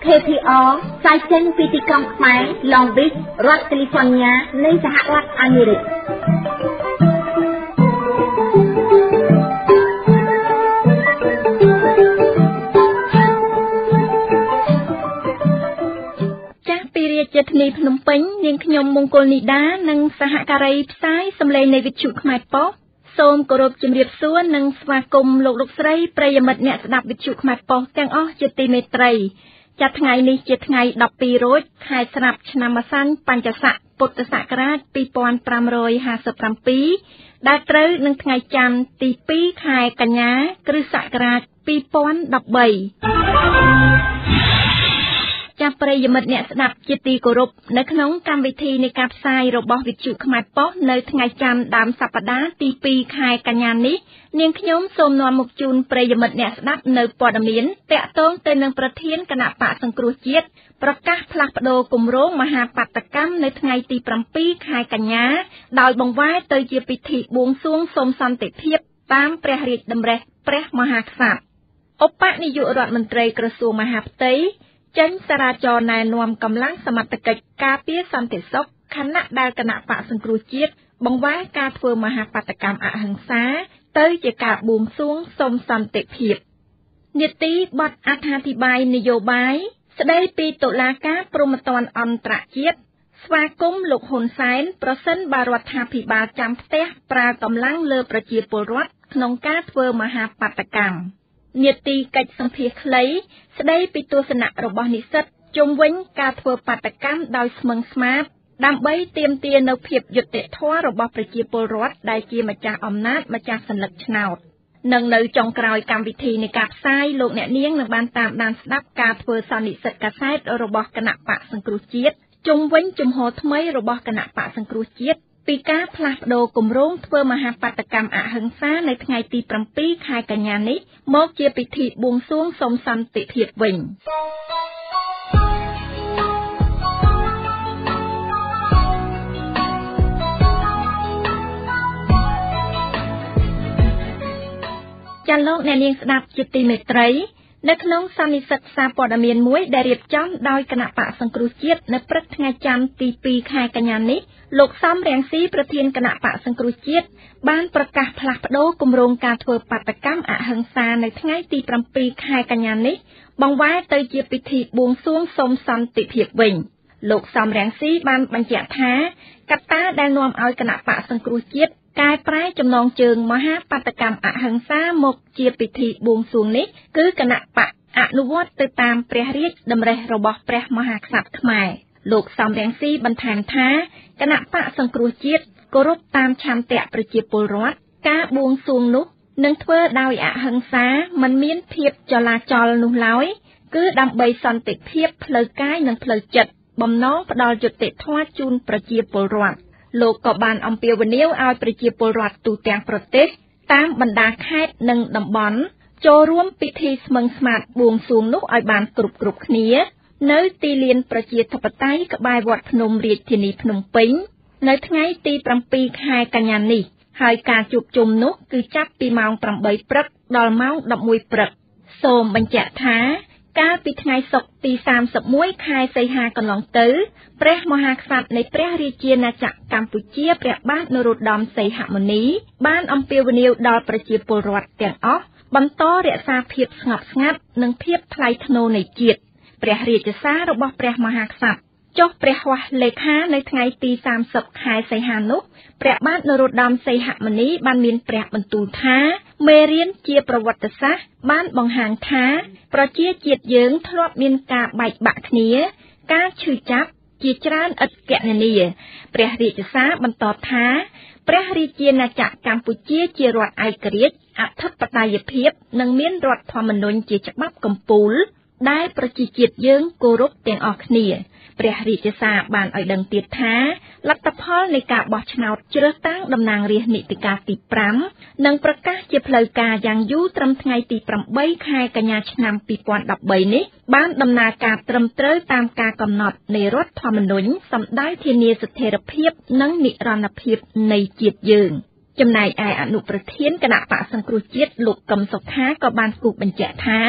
KPR ផ្សាយចេញពីទីក្រុងខ្មែរ Long Beach រដ្ឋ California នៃសហរដ្ឋអាមេរិកចាស់ពីរាជធានីភ្នំពេញនាងខ្ញុំមង្គលនីដានិងសហការីផ្សាយសម្លេងនៃវិទ្យុខ្មែរប៉ុស្តិ៍សូមគោរពជំរាបសួរនិងស្វាគមន៍លោកស្រីប្រិយមិត្តអ្នកស្ដាប់វិទ្យុខ្មែរប៉ុស្តិ៍ទាំងអស់ជាទីមេត្រីចាត់ថ្ងៃនេះជាថ្ងៃ12រោចខែស្រាប់ឆ្នាំម្សាញ់បញ្ញស័កពុទ្ធសករាជ2557ដែលត្រូវនឹងថ្ងៃច័ន្ទទី2ខែកញ្ញាគ្រិស្តសករាជ2013ចាប់ប្រិយមិត្តអ្នកស្ដាប់ជាទីគោរពនៅក្នុងកម្មវិធីនៃការផ្សាយរបស់វិទ្យុខ្មែរប៉ុស្តិ៍នៅថ្ងៃច័ន្ទដើមសប្តាហ៍ទី2ខែកញ្ញានេះនាងខ្ញុំសូមនាំមកជូនប្រិយមិត្តអ្នកស្ដាប់នៅព័ត៌មានតាក់ទងទៅនឹងប្រធានគណៈបកសង្គ្រោះជាតិប្រកាសផ្លាស់ប្តូរគម្រោងមហាបាតុកម្មនៅថ្ងៃទី7ខែកញ្ញាដោយបង្វែរទៅជាពិធីបួងសួងសូមសន្តិភាពតាមព្រះរាជតម្រិះព្រះមហាក្សត្រឧបនាយករដ្ឋមន្ត្រីក្រសួងមហាផ្ទៃចេញសារាចរណែនាំកម្លាំងសមត្ថកិច្ចការពារសន្តិសុខខណៈដែលគណៈបកសង្គ្រោះជាតិបង្វែរការធ្វើមហាបាតុកម្មអហិង្សាទៅជាការបួងសួងសូមសន្តិភាពនីតិបទអត្ថាធិប្បាយនយោបាយស្ដីពីតុលាការព្រហ្មទណ្ឌអន្តរជាតិស្វាគមន៍លោកហ៊ុនសែនប្រសិនបើរដ្ឋាភិបាលចាំផ្ទះប្រើកម្លាំងលើប្រជាពលរដ្ឋក្នុងការធ្វើមហាបាតុកម្មនីតិកិច្ចសម្ភាសខ្លីស្ដីពីទស្សនៈរបស់និស្សិតជុំវិញការធ្វើបាតុកម្មដោយស្មឹងស្មាតដើម្បីទាមទារនូវភាពយុត្តិធម៌របស់ប្រជាពលរដ្ឋដែលជាម្ចាស់អំណាចម្ចាស់សន្លឹកឆ្នោតនិងនៅចុងក្រោយកម្មវិធីនៃការផ្សាយលោកអ្នកនាងនឹងបានតាមដានស្ដាប់ការធ្វើសន្និសីទកាសែតរបស់គណៈបកសង្គ្រោះជាតិជុំវិញជំហរថ្មីរបស់គណៈបកសង្គ្រោះជាតិពីការផ្លាស់ប្តូរគម្រោងធ្វើមហាបាតុកម្មអហិង្សានៅថ្ងៃទី7ខែកញ្ញានេះមកជាពិធីបួងសួងសូមសន្តិភាពវិញចាលោកអ្នកនាងស្ដាប់ជាទីមេត្រីនៅក្នុងសន្និសីទសារព័ត៌មានមួយដែលរៀបចំដោយគណៈបកសង្គ្រោះជាតិនៅព្រឹកថ្ងៃច័ន្ទទី2ខែកញ្ញានេះលោកសំរងស៊ីប្រធានគណៈបកសង្គ្រោះជាតិបានប្រកាសផ្លាស់ប្តូរគម្រោងការធ្វើបាតុកម្មអហិង្សានៅថ្ងៃទី7ខែកញ្ញានេះបង្វែរទៅជាពិធីបួងសួងសូមសន្តិភាពវិញលោកសំរងស៊ីបានបញ្ជាក់ថាកត្តាដែលនាំឲ្យគណៈបកសង្គ្រោះជាតិកែប្រែចំណងជើងមហាបាតុកម្មអហិង្សាមកជាពិធីបួងសួងនេះគឺគណៈបកអនុវត្តទៅតាមព្រះរាជតម្រិះរបស់ព្រះមហាក្សត្រខ្មែរលោកសំរងស៊ីបន្ថែមថាគណៈបកសង្គ្រោះជាតិគោរពតាមឆន្ទៈប្រជាពលរដ្ឋការបួងសួងនោះនឹងធ្វើដោយអហិង្សាមិនមានភាពចលាចលនោះឡើយគឺដើម្បីសន្តិភាពផ្លូវកាយនិងផ្លូវចិត្តបំណងផ្ដល់យុត្តិធម៌ជូនប្រជាពលរដ្ឋលោកក៏បានអំពាវនាវឲ្យប្រជាពលរដ្ឋទូទាំងប្រទេសតាមបណ្ដាខេត្តនិងតំបន់ចូលរួមពិធីស្មឹងស្មាតបួងសួងនោះឲ្យបានគ្រប់គ្នានៅទីលានប្រជាធិបតេយ្យក្បែរវត្តភ្នំរាជធានីភ្នំពេញនៅថ្ងៃទី7ខែកញ្ញានេះហើយការជួបជុំនោះគឺចាប់ពីម៉ោង8ព្រឹកដល់ម៉ោង11ព្រឹកសូមបញ្ជាក់ថាកាលពីថ្ងៃសុក្រទី31ខែសីហាកន្លងទៅព្រះមហាក្សត្រនៃព្រះរាជាណាចក្រកម្ពុជាព្រះបាទនរោត្តមសីហមុនីបានអំពាវនាវដល់ប្រជាពលរដ្ឋទាំងអស់បន្តរក្សាភាពស្ងប់ស្ងាត់និងភាពថ្លៃថ្នូរនៃជាតិព្រះរាជសាររបស់ព្រះមហាក្សត្រចុះព្រះហស្ថលេខានៅថ្ងៃទី30ខែសីហានោះព្រះបាទនរោត្តមសីហមុនីបានមានព្រះបន្ទូលថាមេរៀនជាប្រវត្តិសាស្ត្របានបង្ហាញថាប្រជាជាតិយើងធ្លាប់មានការបែកបាក់គ្នាការឈឺចាប់ជាច្រើនឥតគណនាព្រះរាជសារបន្តថាព្រះរាជាណាចក្រកម្ពុជាជារដ្ឋឯករាជ្យអធិបតេយ្យភាពនិងមានរដ្ឋធម្មនុញ្ញជាច្បាប់កំពូល ដែលប្រជាជាតិយើងគោរពទាំងអស់គ្នាព្រះរាជសារបានឲ្យដឹងទៀតថាលទ្ធផលនៃការបោះឆ្នោតជ្រើសតាំងតំណាងរាស្ត្រនីតិកាលទី5នឹងប្រកាសជាផ្លូវការយ៉ាងយូរត្រឹមថ្ងៃទី8ខែកញ្ញាឆ្នាំ2013នេះបានដំណើរការត្រឹមត្រូវតាមការកំណត់នៃរដ្ឋធម្មនុញ្ញសម្ដៅធានាស្ថិរភាពនិងនិរន្តរភាពនៃជាតិយើងចំណែកឯអនុប្រធានគណៈបក្សសង្គ្រោះជាតិលោកកឹមសុខាក៏បានគូបញ្ជាក់ថា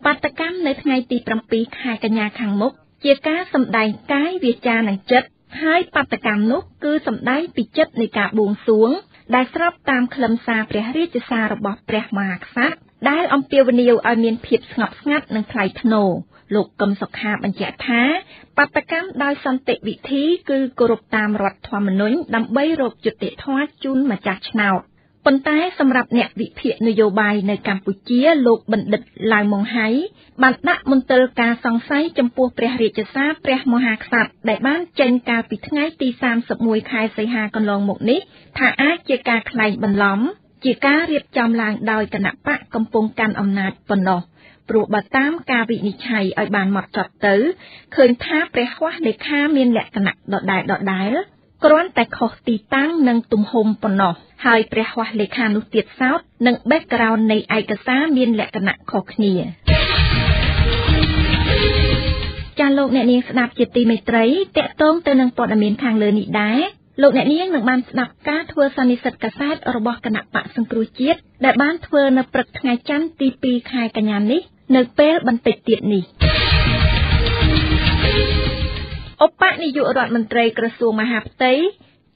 បាតកម្មនៅថ្ងៃទី7ខែកញ្ញាខាងមុខជាការសម្ដែងកាយវាចានិងចិត្តហើយបាតកម្មនោះគឺសម្ដែងពីចិត្តនៃការបួងសួងដែលស្របតាមខ្លឹមសារព្រះរាជសាររបស់ព្រះមហាក្សត្រដែលអំពាវនាវឲ្យមានភាពស្ងប់ស្ងាត់និងថ្លៃថ្នូរលោកកឹមសុខាបញ្ជាក់ថាបាតកម្មដោយសន្តិវិធីគឺគោរពតាមរដ្ឋធម្មនុញ្ញដើម្បីរកយុត្តិធម៌ជូនម្ចាស់ឆ្នោតប៉ុន្តែសម្រាប់អ្នកវិភាគនយោបាយនៅកម្ពុជាលោកបណ្ឌិតឡាវម៉ុងហៃបានដាក់មន្ទិលការសង្ស័យចំពោះព្រះរាជសារព្រះមហាក្សត្រដែលបានចេញកាលពីថ្ងៃទី31ខែសីហាកន្លងមកនេះថាអាចជាការក្លែងបន្លំជាការរៀបចំឡើងដោយគណៈបកកំពុងកាន់អំណាចប៉ុណ្ណោះព្រោះបើតាមការវិនិច្ឆ័យឲ្យបានម៉ត់ចត់ទៅឃើញថាព្រះហស្ថលេខាមានលក្ខណៈដដែលគ្រាន់តែខុសទីតាំងនិងទំហំប៉ុណ្ណោះហើយព្រះហស្ថលេខានោះទៀតសោតនិង background នៃឯកសារមានលក្ខណៈខុសគ្នាចាលោកអ្នកនាងស្ដាប់ជាទីមេត្រីតកតងទៅនឹងព័ត៌មានខាងលើនេះដែរលោកអ្នកនាងនឹងបានស្ដាប់ការធ្វើសន្និសីទកាសែតរបស់គណៈបក្សសង្គ្រោះជាតិដែលបានធ្វើនៅព្រឹកថ្ងៃច័ន្ទទី2ខែកញ្ញានេះនៅពេលបន្តិចទៀតនេះឧបនាយករដ្ឋមន្ត្រីក្រសួងមហាផ្ទៃ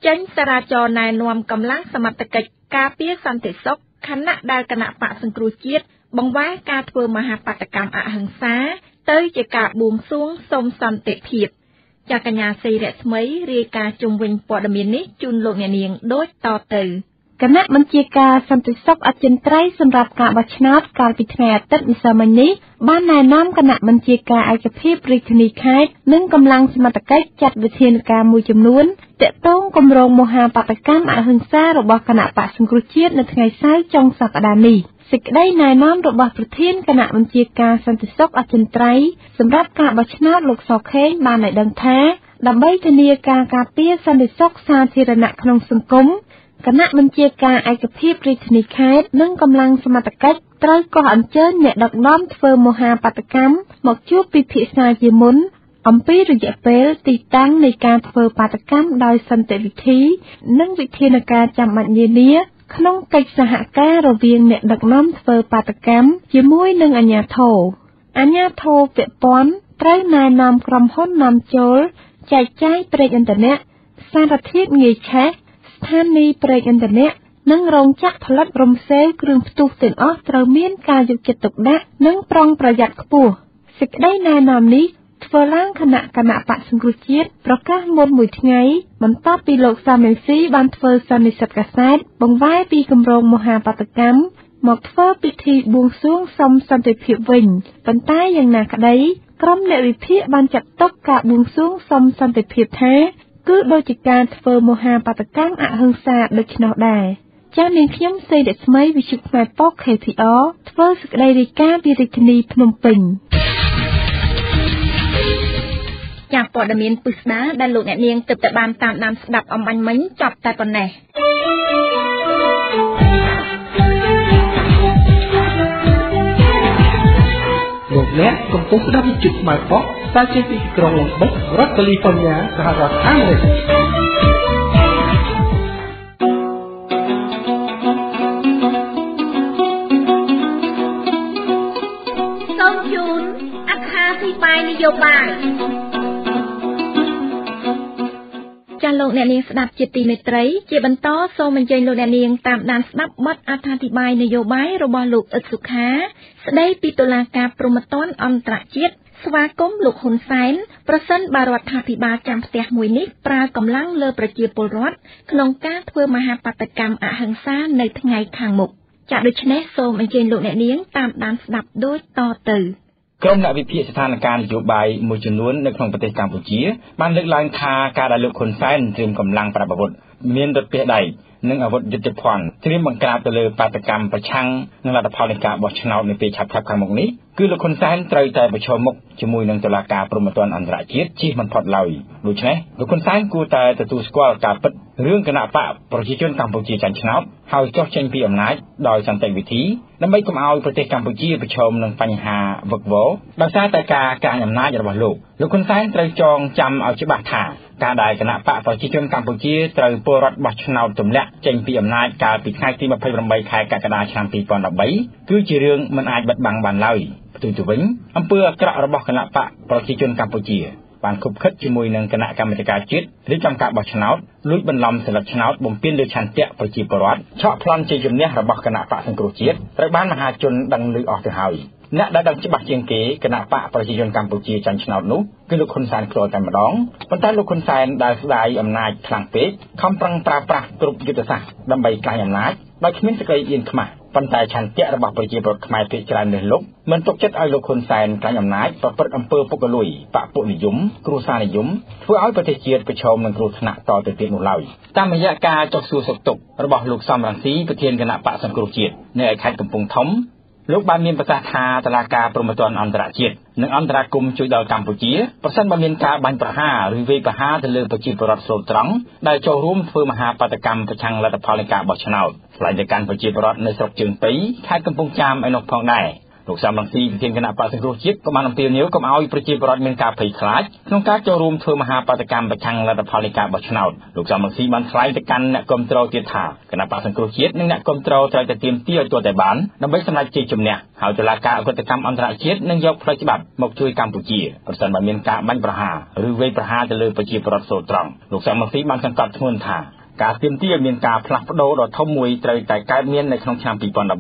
ចេញសារចរណែនាំកម្លាំងសមត្ថកិច្ចការពារសន្តិសុខខណៈដែលគណៈបក្សសង្គ្រោះជាតិបង្វែរការធ្វើមហាបាតកម្មអហិង្សាទៅជាការបួងសួងសុំសន្តិភាពចាកញ្ញាសីរស្មីរាយការណ៍ជុំវិញព័ត៌មាននេះជូនលោកអ្នកនាងដូចតទៅគណៈបញ្ជាការសន្តិសុខអចិន្ត្រៃយ៍សម្រាប់ការបោះឆ្នោតកាលពីថ្ងៃអាទិត្យម្សិលមិញនេះបានណែនាំគណៈបញ្ជាការឯកភាពរាជធានីខេត្តនិងកម្លាំងសមត្ថកិច្ចចាត់វិធានការមួយចំនួនទាក់ទងគម្រោងមហាបាតកម្មអហិង្សារបស់គណៈបក្សសង្គ្រោះជាតិនៅថ្ងៃសៅរ៍ចុងសប្តាហ៍នេះសេចក្តីណែនាំរបស់ប្រធានគណៈបញ្ជាការសន្តិសុខអចិន្ត្រៃយ៍សម្រាប់ការបោះឆ្នោតលោកសខេងបានឲ្យដឹងថាដើម្បីធានាការការពារសន្តិសុខសាធារណៈក្នុងសង្គមគណៈបញ្ជាការឯកភាពរាជធានីខេត្តនិងកម្លាំងសមត្ថកិច្ចត្រូវកោះអញ្ជើញអ្នកដឹកនាំធ្វើមហាបាតកម្មមកជួបពិភាក្សាជាមុនអំពីរយៈពេលទីតាំងនៃការធ្វើបាតកម្មដោយសន្តិវិធីនិងវិធានការចាំបាច់នានាក្នុងកិច្ចសហការរវាងអ្នកដឹកនាំធ្វើបាតកម្មជាមួយនឹងអាជ្ញាធរពាក់ព័ន្ធត្រូវណែនាំក្រុមហ៊ុននាំចូលចែកចាយប្រេងឥន្ធនៈសារធាតុងាយឆេះស្ថានីយ៍ប្រេងឥន្ធនៈនិងរោងចក្រផលិតរំសេវគ្រឿងផ្ទុះទាំងអស់ត្រូវមានការយកចិត្តទុកដាក់និងប្រុងប្រយ័ត្នខ្ពស់សេចក្តីណែនាំនេះធ្វើឡើងគណៈបក្សសង្គ្រោះជាតិប្រកាសមុនមួយថ្ងៃបន្ទាប់ពីលោកសាមៀនស៊ីបានធ្វើសន្និសីទកាសែតបង្វែរពីគម្រោងមហាបាតកម្មមកធ្វើពិធីបួងសួងសុំសន្តិភាពវិញប៉ុន្តែយ៉ាងណាក្តីក្រុមអ្នកវិភាគបានចាត់ទុកការបួងសួងសុំសន្តិភាពថាគឺដូចជាការធ្វើមហាបាតកម្មអហិង្សាដូច្នោះដែរចា៎នាងខ្ញុំសេរីរស្មីវិទ្យុខ្មែរប៉ុក KPR ធ្វើសេចក្តីរាយការណ៍ពីរាជធានីភ្នំពេញចា៎ព័ត៌មានពិស្ដារដែលលោកអ្នកនាងទើបតែបានតាមដានស្ដាប់អំបញ្ញមិញចប់តែប៉ុណ្ណេះលោកអ្នកកំពុងស្ដាប់វិទ្យុខ្មែរប៉ុកស្ថាប័នពីក្រុងឡុងបិចរដ្ឋកាលីហ្វ័រញ៉ាសហរដ្ឋអាមេរិកសូមជូនអត្ថាធិប្បាយនយោបាយចាលោកអ្នកនាងស្ដាប់ជាទីមេត្រីជាបន្តសូមអញ្ជើញលោកអ្នកនាងតាមដានស្ដាប់បទអត្ថាធិប្បាយនយោបាយរបស់លោកអ៊ិតសុខាស្ដីពីតុលាការព្រហ្មទណ្ឌអន្តរជាតិស្វាគមន៍លោកហ៊ុនសែនប្រសិនបើរដ្ឋាភិបាលចាំផ្ទះមួយនេះប្រើកម្លាំងលើប្រជាពលរដ្ឋក្នុងការធ្វើមហាបាតកម្មអហិង្សានៅថ្ងៃខាងមុខចាដូច្នេះសូមអញ្ជើញលោកអ្នកនាងតាមដានស្ដាប់ដូចតទៅក្រុមអ្នកវិភាគស្ថានភាពនយោបាយមួយចំនួននៅក្នុងប្រទេសកម្ពុជាបានលើកឡើងថាការដែលលោកហ៊ុនសែនត្រៀមកម្លាំងប្រដាប់អាវុធមានរថភ្លើងដែក និងអាវុធយុទ្ធភ័ណ្ឌត្រៀមបង្ក្រាបទៅលើបាតកម្មប្រឆាំងនឹងលទ្ធផលនៃការបោះឆ្នោតនៅពេលឆាប់ៗខាងមុខនេះគឺលោកហ៊ុនសែនត្រូវតែប្រឈមមុខជាមួយនឹងតុលាការព្រហ្មទណ្ឌអន្តរជាតិជិះមិនផុតឡើយដូច្នេះលោកហ៊ុនសែនគួរតែទទួលស្គាល់ការពិតរឿងគណៈបកប្រជាជនកម្ពុជាចាញ់ឆ្នោតហើយចុះចេញពីអំណាចដោយសន្តិវិធីដើម្បីកុំឲ្យប្រទេសកម្ពុជាប្រឈមនឹងបញ្ហាវឹកវរដោយសារតែការកេណ្ឌអំណាចរបស់លោកហ៊ុនសែនត្រូវចងចាំឲ្យច្បាស់ថាការដែលគណៈបកប្រជាជនកម្ពុជាត្រូវពលរដ្ឋបោះឆ្នោតទម្លាក់ចេញពីអំណាចកាលពីថ្ងៃទី28ខែកក្កដាឆ្នាំ2013គឺជារឿងមិនអាចបិទបាំងបានឡើយផ្ទុយទៅវិញអំពើអាក្រក់របស់គណៈបកប្រជាជនកម្ពុជាបានខុបខិតជាមួយនឹងគណៈកម្មាធិការជាតិរៀបចំការបោះឆ្នោតលួចបន្លំសិលឹកឆ្នោតបំពេញលើឆន្ទៈប្រជាពលរដ្ឋឆក់ប្លន់ជាជំនះរបស់គណៈបកសង្គ្រោះជាតិត្រូវបានមហាជនដឹងឮអស់ទៅហើយអ្នកដែលដឹងច្បាស់ជាងគេគណៈបកប្រជាជនកម្ពុជាចាញ់ឆ្នោតនោះគឺលោកហ៊ុនសែនផ្ទាល់តែម្ដងប៉ុន្តែលោកហ៊ុនសែនដែលស្ដាយអំណាចខ្លាំងពេកខំប្រឹងប្រើប្រាស់គ្រប់យុទ្ធសាស្ត្រដើម្បីក្លាយអំណាចដោយគ្មានសេចក្តីអៀនខ្មាស់ប៉ុន្តែឆន្ទៈរបស់ប្រជាពលរដ្ឋខ្មែរភាគច្រើននេះលោកមិនទុកចិត្តឲ្យលោកហ៊ុនសែនក្លាយអំណាចប្រព្រឹត្តអំពើពុករលួយបកពួកនិយមគ្រួសារនិយមធ្វើឲ្យប្រទេសជាតិប្រឈមនឹងគ្រោះថ្នាក់តទៅទៀតនោះឡើយតាមរយៈការចុះសួរសុខទុក្ខរបស់លោកសំរងស៊ីប្រធានគណៈបកសង្គ្រោះជាតិនៅឯខេត្តកំពង់ធំលោកបានមានប្រសាសន៍ថាតុលាការព្រហ្មទណ្ឌអន្តរជាតិនិងអន្តរាគមន៍ជួយដល់កម្ពុជាប្រសិនបើមានការបាញ់ប្រហារឬវាយប្រហារទៅលើប្រជាពលរដ្ឋស្លូតត្រង់ដែលចូលរួមធ្វើមហាបាតកម្មប្រឆាំងលទ្ធផលនៃការបោះឆ្នោតឆ្លៃទៅកាន់ប្រជាពលរដ្ឋនៅស្រុកជើងពៃខេត្តកំពង់ចាមឯនោះផងដែរលោកសំរងស៊ីប្រធានគណៈបក្សសង្គ្រោះជាតិក៏បានអំពាវនាវកុំឲ្យប្រជាពលរដ្ឋមានការភ័យខ្លាចក្នុងការចូលរួមធ្វើមហាបាតកម្មប្រឆាំងលទ្ធផលនៃការបោះឆ្នោតលោកសំរងស៊ីបានថ្លែងទៅកាន់អ្នកគាំទ្រទៀតថាគណៈបក្សសង្គ្រោះជាតិនិងអ្នកគាំទ្រត្រូវតែទាមទារឲ្យទាល់តែបានដើម្បីសម្រេចជ័យជំនះហើយតុលាការអក្រិតកម្មអន្តរជាតិនឹងយកផ្លូវច្បាប់មកជួយកម្ពុជាប្រសិនបើមានការបាញ់ប្រហារឬវាយប្រហារទៅលើប្រជាពលរដ្ឋស្លូតត្រង់លោកសំរងស៊ីបានសង្កត់ធ្ងន់ថាការទាមទារមានការផ្លាស់ប្ដូរដ៏ធំមួយត្រូវតែកើតមាននៅក្នុងឆ្នាំ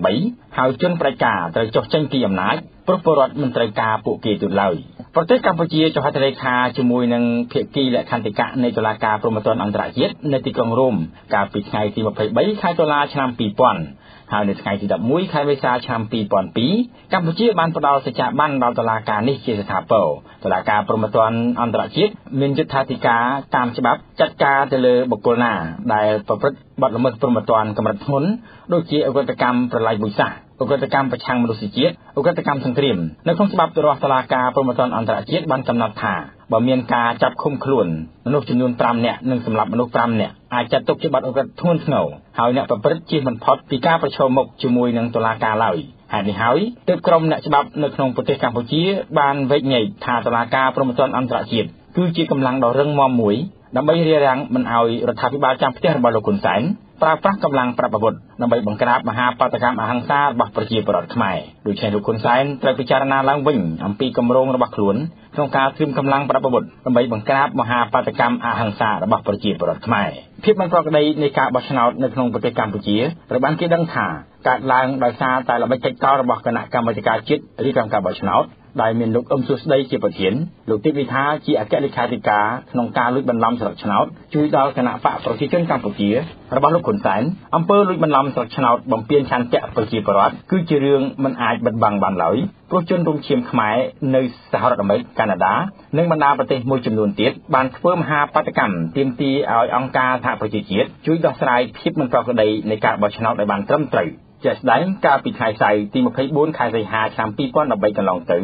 2013ហើយជនប្រជាការត្រូវចុះចេញពីអំណាចព្រោះពលរដ្ឋមិនត្រូវការពួកគេទៀតឡើយប្រទេសកម្ពុជាចុះហត្ថលេខាជាមួយនឹងភាគីលក្ខន្តិកៈនៃតុលាការព្រហ្មទណ្ឌអន្តរជាតិនៅទីក្រុងរ៉ូមកាលពីថ្ងៃទី23ខែតុលាឆ្នាំ2000ហើយនៅថ្ងៃទី11ខែមេសាឆ្នាំ2002កម្ពុជាបានផ្ដល់សច្ចាប័នដល់តុលាការនេះជាស្ថាពរតុលាការព្រហ្មទណ្ឌអន្តរជាតិមានយុត្ថាធិការតាមច្បាប់ចាត់ការទៅលើបុគ្គលណាដែលប្រព្រឹត្តបទល្មើសព្រហ្មទណ្ឌកម្រិតធ្ងន់ដូចជាអក្រិតកម្មប្រល័យពូជសាសន៍អក្រិតកម្មប្រឆាំងមនុស្សជាតិអក្រិតកម្មសង្គ្រាមនៅក្នុងច្បាប់របស់តុលាការព្រហ្មទណ្ឌអន្តរជាតិបានកំណត់ថាបើមានការចាប់ឃុំខ្លួនមនុស្សចំនួន5នាក់និងសម្លាប់មនុស្ស5នាក់អាចចាត់ទុកជាបទអក្រិតធ្ងន់ធ្ងរហើយអ្នកប្រព្រឹត្តជៀសមិនផុតពីការប្រឈមមុខជាមួយនឹងតុលាការឡើយហេតុនេះហើយទើបក្រុមអ្នកច្បាប់នៅក្នុងប្រទេសកម្ពុជាបានវែកញែកថាតុលាការព្រហ្មទណ្ឌអន្តរជាតិគឺជាកម្លាំងដ៏រឹងមាំមួយដើម្បីរារាំងមិនឲ្យរដ្ឋាភិបាលចាំផ្ទះរបស់លោកហ៊ុនសែនប្រើប្រាស់កម្លាំងប្រដាប់អាវុធដើម្បីបង្ក្រាបមហាបាតកម្មអហិង្សារបស់ប្រជាពលរដ្ឋខ្មែរដូច្នេះលោកហ៊ុនសែនត្រូវពិចារណាឡើងវិញអំពីគម្រោងរបស់ខ្លួនក្នុងការត្រៀមកម្លាំងប្រដាប់អាវុធដើម្បីបង្ក្រាបមហាបាតកម្មអហិង្សារបស់ប្រជាពលរដ្ឋខ្មែរភាពមិនប្រក្រតីនៃការបោះឆ្នោតនៅក្នុងប្រទេសកម្ពុជាត្រូវបានគេដឹងថាកើតឡើងដោយសារតែល្បិចកិច្ចការរបស់គណៈកម្មាធិការជាតិរៀបចំការបោះឆ្នោតដែលមានលោកអ៊ឹមសុស្ដីជាប្រធានលោកទីបវិថាជាអគ្គលេខាធិការក្នុងការលួចបន្លំស្លឹកឆ្នោតជួយដល់គណៈបកប្រជាជនកម្ពុជារបស់លោកហ៊ុនសែនអំពើលួចបន្លំស្លឹកឆ្នោតបំពានឆន្ទៈប្រជាពលរដ្ឋគឺជារឿងមិនអាចបិទបាំងបានឡើយព្រោះជនរួមឈាមខ្មែរនៅសហរដ្ឋអាមេរិកកាណាដានិងបណ្ដាប្រទេសមួយចំនួនទៀតបានធ្វើមហាបាតកម្មទាមទារឲ្យអង្គការសហប្រជាជាតិជួយដោះស្រាយភាពមិនប្រក្រតីនៃការបោះឆ្នោតឲ្យបានត្រឹមត្រូវជាក់ស្ដែងកាលពីថ្ងៃសៅរ៍ទី24ខែសីហាឆ្នាំ2013កន្លងទ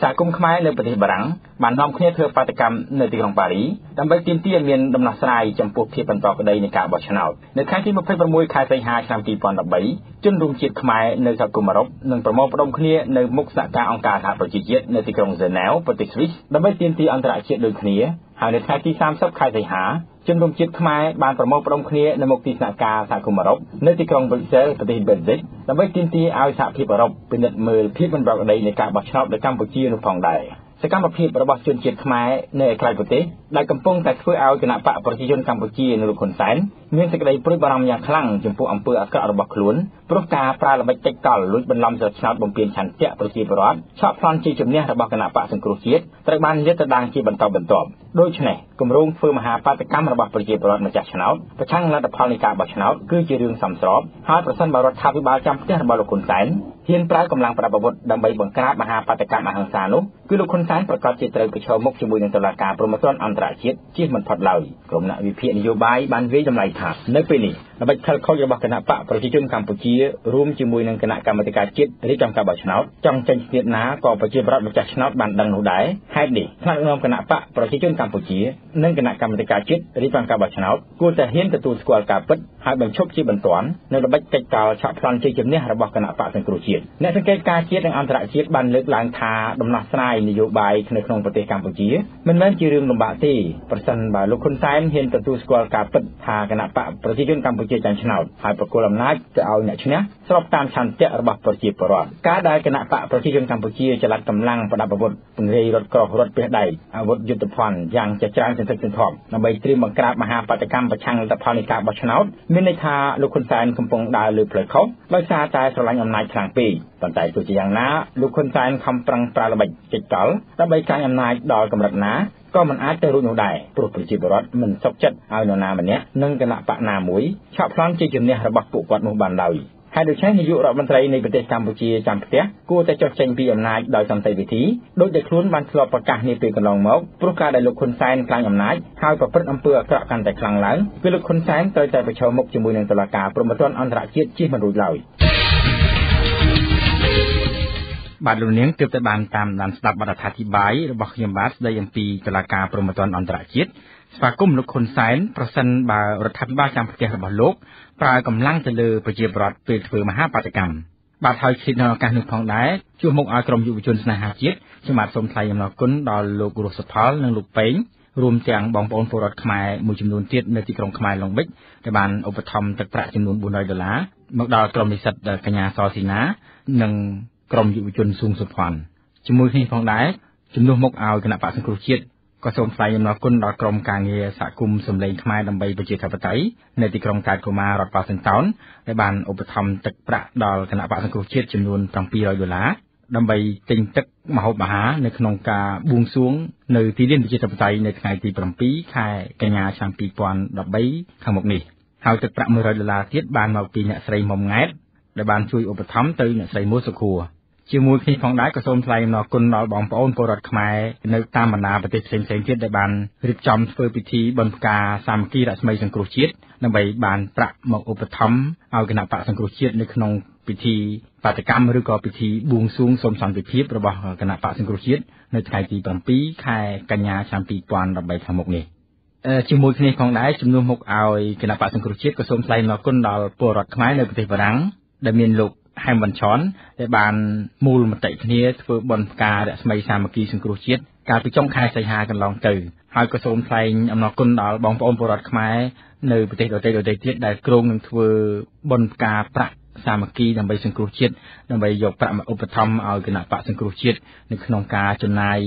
ៅសហគមន៍ខ្មែរនៅប្រទេសបារាំងបាននាំគ្នាធ្វើបាតកម្មនៅទីក្រុងប៉ារីដើម្បីទាមទារមានដំណោះស្រាយចំពោះភាពមិនប្រក្រតីនៃការបោះឆ្នោតនៅថ្ងៃទី26ខែសីហាឆ្នាំ2013ជនរួមជាតិខ្មែរនៅសហគមន៍អឺរ៉ុបនឹងប្រមូលផ្ដុំគ្នានៅមុខសហការអង្គការសហប្រជាជាតិនៅទីក្រុងហ្សឺណែវប្រទេសស្វីសដើម្បីទាមទារអន្តរជាតិដូចគ្នាហើយនៅថ្ងៃទី30ខែសីហាជនរួមជាតិខ្មែរបានប្រមូលផ្ដុំគ្នានៅមុខទីស្នាក់ការសហគមន៍អឺរ៉ុបនៅទីក្រុងប្រ៊ុយសែលប្រទេសបែលហ្សិកដើម្បីទាមទារឲ្យសហភាពអឺរ៉ុបពិនិត្យមើលភាពមិនប្រក្រតីនៃការបោះឆ្នោតនៅកម្ពុជានោះផងដែរសកម្មភាពរបស់ជនជាតិខ្មែរនៅឯក្រៅប្រទេសដែលកំពុងតែធ្វើឲ្យគណៈបកប្រជាជនកម្ពុជានៅលោកហ៊ុនសែនមានសេចក្តីព្រួយបារម្ភយ៉ាងខ្លាំងចំពោះអំពើអាក្រក់របស់ខ្លួនព្រោះការប្រើល្បិចតិចតល់លួចបន្លំស្លឹកឆ្នោតបំពេញឆន្ទៈប្រជាពលរដ្ឋឆក់ប្លន់ជាជំនះរបស់គណៈបកសង្គ្រោះជាតិត្រូវបានលាតត្រដាងជាបន្តបន្ទាប់ដូច្នេះគម្រោងធ្វើមហាបាតកម្មរបស់ប្រជាពលរដ្ឋម្ចាស់ឆ្នោតប្រឆាំងលទ្ធផលនៃការបោះឆ្នោតគឺជារឿងសមស្របហើយប្រសិនបើរដ្ឋាភិបាលចាំផ្ទះរបស់លោកហ៊ុនសែនហ៊ានប្រើកម្លាំងប្រដាប់អាវុធដើម្បីបង្ក្រាបមហាបាតកម្មអហិង្សានោះគឺលោកហ៊ុនសែនប្រកាសជាត្រូវប្រឈមមុខជាមួយនឹងតុលាការព្រហ្មទណ្ឌអន្តរជាតិជៀសមិនផុតឡើយក្រុមអ្នកវិភាគនយោបាយបានវាយតម្លៃថានៅពេលនេះ ដើម្បីខលខូចរបស់គណៈបកប្រជាជនកម្ពុជារួមជាមួយនឹងគណៈកម្មាធិការជាតិរៀបចំការបោះឆ្នោតចង់ចេញឈ្នះណាក៏ប្រជាប្រដ្ឋម្ចាស់ឆ្នោតបានដឹងនោះដែរហេតុនេះថ្នាក់ដឹកនាំគណៈបកប្រជាជនកម្ពុជានិងគណៈកម្មាធិការជាតិរៀបចំការបោះឆ្នោតគួរតែហ៊ានទទួលស្គាល់ការពិតហើយបញ្ឈប់ជាបន្ទាន់នៅល្បិចកិច្ចកោឆក់ប្លន់ជ័យជំនះរបស់គណៈបកសង្គ្រោះជាតិអ្នកសង្កេតការជាតិនិងអន្តរជាតិបានលើកឡើងថាដំណោះស្រាយនយោបាយនៅក្នុងប្រទេសកម្ពុជាមិនមែនជារឿងលំបាកទេប្រសិនបើលោកហ៊ុនសែនហ៊ានទទួលស្គាល់ការពិតថាគណៈបកប្រជាជនកម្ពុជាចាញ់ឆ្នោតហើយប្រគល់អំណាចទៅឲ្យអ្នកឈ្នះស្របតាមឆន្ទៈរបស់ប្រជាពលរដ្ឋការដែលគណៈបកប្រជាជនកម្ពុជាចល័តកម្លាំងប្រដាប់អាវុធពង្រាយរថក្រោះរថពាសដែកអាវុធយុទ្ធភ័ណ្ឌយ៉ាងជាច្រើនសន្ធឹកសន្ធាប់ដើម្បីត្រៀមបង្ក្រាបមហាបដកម្មប្រឆាំងលទ្ធផលនៃការបោះឆ្នោតមានន័យថាលោកហ៊ុនសែនកំពុងដើរលើផ្លូវខុសដោយសារតែស្រឡាញ់អំណាចខ្លាំងពេកប៉ុន្តែទោះជាយ៉ាងណាលោកហ៊ុនសែនខំប្រឹងប្រើល្បិចចិច្ចកលដើម្បីកាន់អំណាចដល់កម្រិតណាក៏មិនអាចទៅរួចនោះដែរព្រោះប្រជាពលរដ្ឋមិនសុខចិត្តឲ្យនរណាម្នាក់និងគណៈបកណាមួយឆក់ប្លន់ជាជំនះរបស់ពួកគាត់នោះបានឡើយហើយដូច្នេះនាយករដ្ឋមន្ត្រីនៃប្រទេសកម្ពុជាចាំផ្ទះគួរតែចុះចេញពីអំណាចដោយសន្តិវិធីដោយតែខ្លួនបានធ្លាប់ប្រកាសនាពេលកន្លងមកព្រោះការដែលលោកហ៊ុនសែនខ្លាំងអំណាចហើយប្រព្រឹត្តអំពើអាក្រក់កាន់តែខ្លាំងឡើងគឺលោកហ៊ុនសែនត្រូវតែប្រឈមមុខជាមួយនឹងតុលាការព្រហ្មទណ្ឌអន្តរជាតិជិះមិនរួចឡើយបាទលោកនាងទើបតែបានតាមដានស្ដាប់បទអត្ថាធិប្បាយរបស់ខ្ញុំបាទស្ដីអំពីតុលាការព្រហ្មទណ្ឌអន្តរជាតិស្វាគមន៍លោកហ៊ុនសែនប្រសិនបើរដ្ឋាភិបាលចាំផ្ទះរបស់លោកប្រើកម្លាំងទៅលើប្រជាពលរដ្ឋពេលធ្វើមហាបាតុកម្មបាទហើយគិតនៅឱកាសនេះផងដែរជួបមុខឲ្យក្រុមយុវជនស្នេហាជាតិខ្ញុំបាទសូមថ្លែងអំណរគុណដល់លោករស់សុផលនិងលោកប៉េងរួមទាំងបងប្អូនពលរដ្ឋខ្មែរមួយចំនួនទៀតនៅទីក្រុងខ្មែរឡុងបិចដែលបានឧបត្ថម្ភទឹកប្រាក់ចំនួន$400មកដល់ក្រុមនិស្សិតកញ្ញាសស៊ីណានិងក្រុមយុវជនស៊ូងសុភ័ណ្ឌជាមួយគ្នាផងដែរជំនួសមុខឲ្យគណៈបក្សសង្គ្រោះជាតិក៏សូមថ្លែងអំណរគុណដល់ក្រុមការងារសហគមន៍សម្លេងខ្មែរដើម្បីប្រជាធិបតេយ្យនៅទីក្រុងកើតកូម៉ារដ្ឋប៉ាសិនតោនដែលបានឧបត្ថម្ភទឹកប្រាក់ដល់គណៈបក្សសង្គ្រោះជាតិចំនួន$700ដើម្បីទិញទឹកម្ហូបអាហារនៅក្នុងការបួងសួងនៅទីលានប្រជាធិបតេយ្យនៅថ្ងៃទី7ខែកញ្ញាឆ្នាំ2013ខាងមុខនេះហើយទឹកប្រាក់$100ទៀតបានមកពីអ្នកស្រីមុំង៉ែតដែលបានជួយឧបត្ថម្ភទៅអ្នកស្រីមួសុខួរជាមួយគ្នាផងដែរក៏សូមថ្លែងអំណរគុណដល់បងប្អូនពលរដ្ឋខ្មែរនៅតាមបណ្ដាប្រទេសផ្សេងៗទៀតដែលបានរៀបចំធ្វើពិធីបុណ្យផ្កាសាមគ្គីរស្មីសង្គ្រោះជាតិដើម្បីបានប្រាក់មកឧបត្ថម្ភឲ្យគណៈបក្សសង្គ្រោះជាតិនៅក្នុងពិធីបាតុកម្មឬក៏ពិធីបួងសួងសូមសន្តិភាពរបស់គណៈបក្សសង្គ្រោះជាតិនៅថ្ងៃទី7ខែកញ្ញាឆ្នាំ2013ខាងមុខនេះជាមួយគ្នាផងដែរជំនួសមុខឲ្យគណៈបក្សសង្គ្រោះជាតិក៏សូមថ្លែងអំណរគុណដល់ពលរដ្ឋខ្មែរនៅប្រទេសបារាំងដែលមានលោកហែមវ៉ាន់ឆនដែលបានមូលមតិគ្នាធ្វើបុណ្យផ្ការស្មីសាមគ្គីសង្គ្រោះជាតិកាលពីចុងខែសីហាកន្លងទៅហើយក៏សូមថ្លែងអំណរគុណដល់បងប្អូនពលរដ្ឋខ្មែរនៅប្រទេសដទៃទៀតដែលគ្រោងនឹងធ្វើបុណ្យផ្ការប្រាក់សាមគ្គីដើម្បីសង្គ្រោះជាតិដើម្បីយកប្រាក់មកឧបត្ថម្ភឲ្យគណៈបក្សសង្គ្រោះជាតិនៅក្នុងការចំណាយ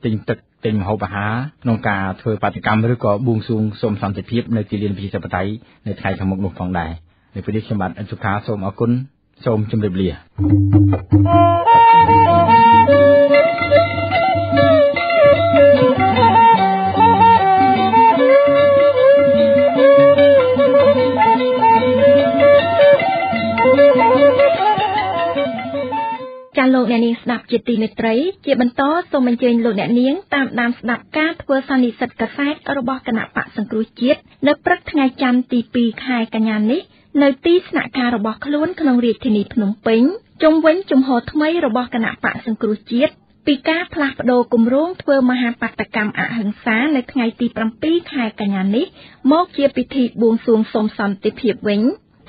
ទិញទឹកទិញម្ហូបអាហារក្នុងការធ្វើបាតុកម្មឬក៏បួងសួងសូមសន្តិភាពនៅទីលានប្រជាធិបតេយ្យនៅថ្ងៃខាងមុខនោះផងដែរនៅពេលនេះខ្ញុំបាទអញ្ជុខាសូមអរគុណសូមជម្រាបលាចាលោកអ្នកនាងស្ដាប់ជាទីមេត្រីជាបន្តសូមអញ្ជើញលោកអ្នកនាងតាមដានស្ដាប់ការធ្វើសន្និសីទកាសែតរបស់គណៈបក្សសង្គ្រោះជាតិនៅព្រឹកថ្ងៃច័ន្ទទី2ខែកញ្ញានេះនៅទីស្នាក់ការរបស់ខ្លួនក្នុងរាជធានីភ្នំពេញជុំវិញជំហរថ្មីរបស់គណៈបក្សសង្គ្រោះជាតិពីការផ្លាស់ប្តូរគម្រោងធ្វើមហាបាតុកម្មអហិង្សានៅថ្ងៃទី7ខែកញ្ញានេះមកជាពិធីបួងសួងសូមសន្តិភាពវិញ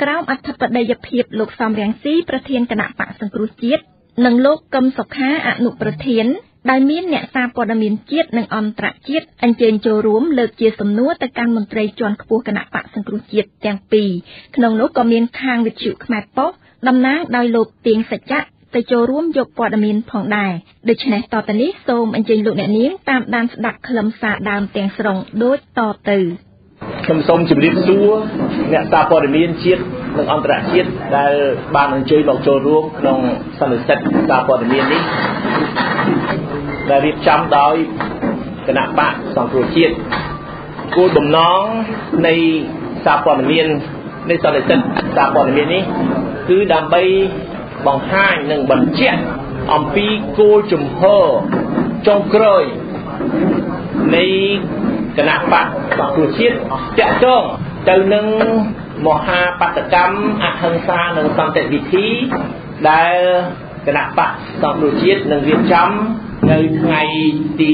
ក្រោមអធិបតីភាពលោកសំរងស៊ីប្រធានគណៈបក្សសង្គ្រោះជាតិនិងលោកកឹមសុខាអនុប្រធានដែលមានអ្នកសារព័ត៌មានជាតិនិងអន្តរជាតិអញ្ជើញចូលរួមលើកជាសំណួរទៅកាន់មន្ត្រីជាន់ខ្ពស់គណៈបក្សសង្គ្រោះជាតិទាំងពីរក្នុងនោះក៏មានខាងវិទ្យុខ្មែរប៉ុស្តិ៍តំណាងដោយលោកទៀងសច្ចៈទៅចូលរួមយកព័ត៌មានផងដែរដូច្នេះតទៅនេះសូមអញ្ជើញលោកអ្នកនាងតាមដានស្ដាប់ខ្លឹមសារដើមទាំងស្រុងដូចតទៅខ្ញុំសូមជម្រាបសួរអ្នកសារព័ត៌មានជាតិនិងអន្តរជាតិដែលបានអញ្ជើញមកចូលរួមក្នុងសន្និសីទសារព័ត៌មាននេះដែលរៀបចំដោយគណៈបក្សសង្គ្រោះជាតិគោលបំណងនៃសារព័ត៌មាននៃសន្និសីទសារព័ត៌មាននេះគឺដើម្បីបង្ហាញនិងបញ្ជាក់អំពីគោលជំហរចុងក្រោយនៃគណៈបក្សសង្គ្រោះជាតិតាក់ទងទៅនឹង មហាបដកម្មអហិង្សានិងសន្តិវិធីដែលគណៈបកសង្គ្រោះជាតិនឹងរៀបចំនៅថ្ងៃទី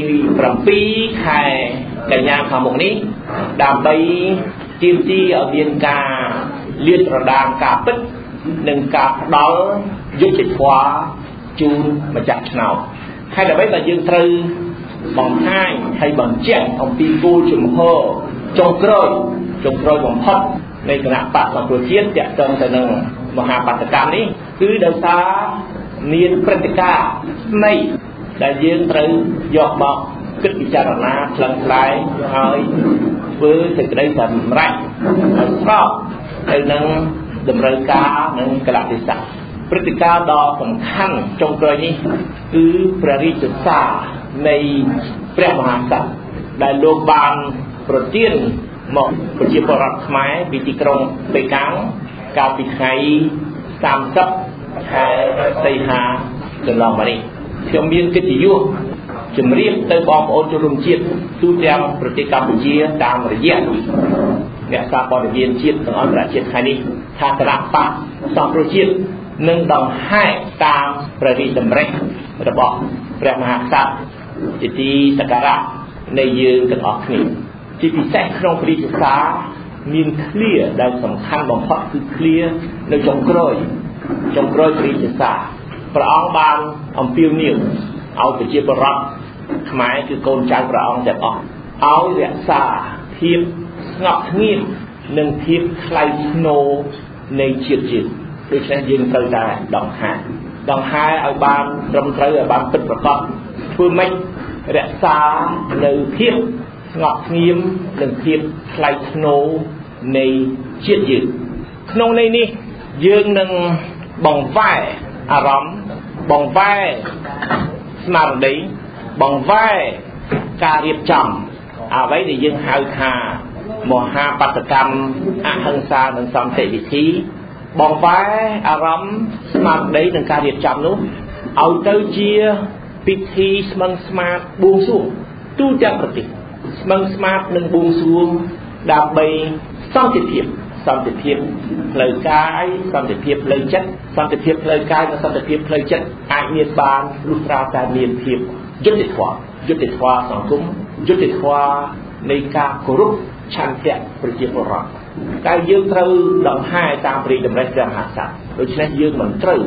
7ខែកញ្ញាខាងមុខនេះដើម្បីទាមទារឲ្យមានការលាតត្រដាងការពិតនិងការផ្ដល់យុត្តិធម៌ជូនម្ចាស់ឆ្នោតហើយដើម្បីតែយើងត្រូវបង្ហាញហើយបញ្ជាក់អំពីគោលជំហរចុងក្រោយបំផុតនៃគណៈបកសង្គ្រោះជាតិទាក់ទងទៅនឹងមហាបដកម្មនេះគឺដោយសារមានព្រឹត្តិការណ៍ថ្មីដែលយើងត្រូវយកមកគិតពិចារណាខ្លាំងខ្លាយហើយធ្វើសេចក្តីសម្រេចឲ្យស្របទៅនឹងតម្រូវការនិងកលៈទេសៈព្រឹត្តិការណ៍ដ៏សំខាន់ចុងក្រោយនេះគឺព្រះរាជសារនៃព្រះមហាក្សត្រដែលលោកបានប្រទានមកប្រជាពលរដ្ឋខ្មែរពីទីក្រុងបេកាំងកាលពីថ្ងៃ30ខែសីហាកន្លងមកនេះខ្ញុំមានកិត្តិយសជម្រាបទៅបងប្អូនជនរួមជាតិទូទាំងប្រទេសកម្ពុជាតាមរយៈអ្នកសារព័ត៌មានជាតិនិងអន្តរជាតិថ្ងៃនេះថាគណៈបកសង្គ្រោះជាតិនឹងដង្ហែតាមព្រះរាជដម្រិះរបស់ព្រះមហាក្សត្រជាទីសក្ការៈនៃយើងទាំងអស់គ្នាជាពិសេសក្នុងព្រះរាជសារមានឃ្លាដែលសំខាន់បំផុតគឺឃ្លានៅចុងក្រោយព្រះរាជសារព្រះអង្គបានអំពាវនាវឲ្យប្រជាពលរដ្ឋខ្មែរគឺកូនចៅព្រះអង្គទាំងអស់ឲ្យរក្សាភាពស្ងប់ស្ងៀមនិងភាពថ្លៃថ្នូរនៃជាតិយើងដូច្នេះយើងត្រូវតែដង្ហែឲ្យបានត្រឹមត្រូវឲ្យបានពិតប្រាកដធ្វើម៉េចរក្សានៅភាពស្ងប់ស្ងៀមនិងភាពថ្លៃថ្នូរនៃជាតិយើងក្នុងន័យនេះយើងនឹងបង្វែរអារម្មណ៍បង្វែរស្មារតីបង្វែរការរៀបចំអ្វីដែលយើងហៅថាមហាបដកម្មអហិង្សានិងសន្តិវិធីបង្វែរអារម្មណ៍ស្មារតីនិងការរៀបចំនោះឲ្យទៅជាពិធីស្មឹងស្មាតបួងសួងទូទាំងប្រទេសស្មឹងស្មាតនិងបួងសួងដើម្បីសន្តិភាពផ្លូវកាយសន្តិភាពផ្លូវចិត្តសន្តិភាពផ្លូវកាយនិងសន្តិភាពផ្លូវចិត្តអាចមានបានលុះត្រាតែមានភាពយុត្តិធម៌សង្គមយុត្តិធម៌នៃការគោរពឆន្ទៈប្រជាពលរដ្ឋតែយើងត្រូវដង្ហែតាមព្រះរាជដម្រិះព្រះមហាក្សត្រដូច្នេះយើងមិនត្រូវ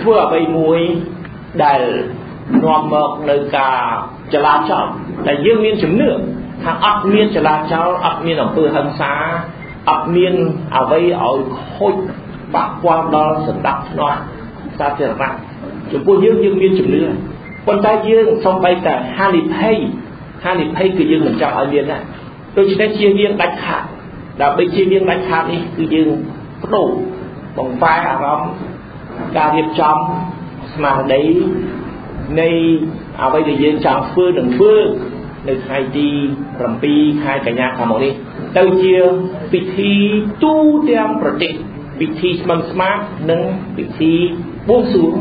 ធ្វើអ្វីមួយដែលនាំមកនៅការចលាចលដែលយើងមានជំនឿថាអត់មានចលាចលអត់មានអំពើហិង្សាអត់មានអ្វីឲ្យខូចប៉ះពាល់ដល់សណ្ដាប់ធ្នាប់សាធារណៈចំពោះយើងមានជំនឿប៉ុន្តែយើងសូម្បីតែហានិភ័យគឺយើងមិនចង់ឲ្យមានណាដូច្នេះជៀសវាងដាច់ខាតដើម្បីជៀសវាងដាច់ខាតនេះគឺយើងបដូរបង្វែរអារម្មណ៍ការរៀបចំស្មារតីនៃអ្វីដែលយើងចង់ធ្វើនឹងធ្វើនៅថ្ងៃទី7ខែកញ្ញាខាងមុខនេះទៅជាពិធីទូទាំងប្រទេសពិធីស្មឹងស្មាតនិងពិធីបួងសួង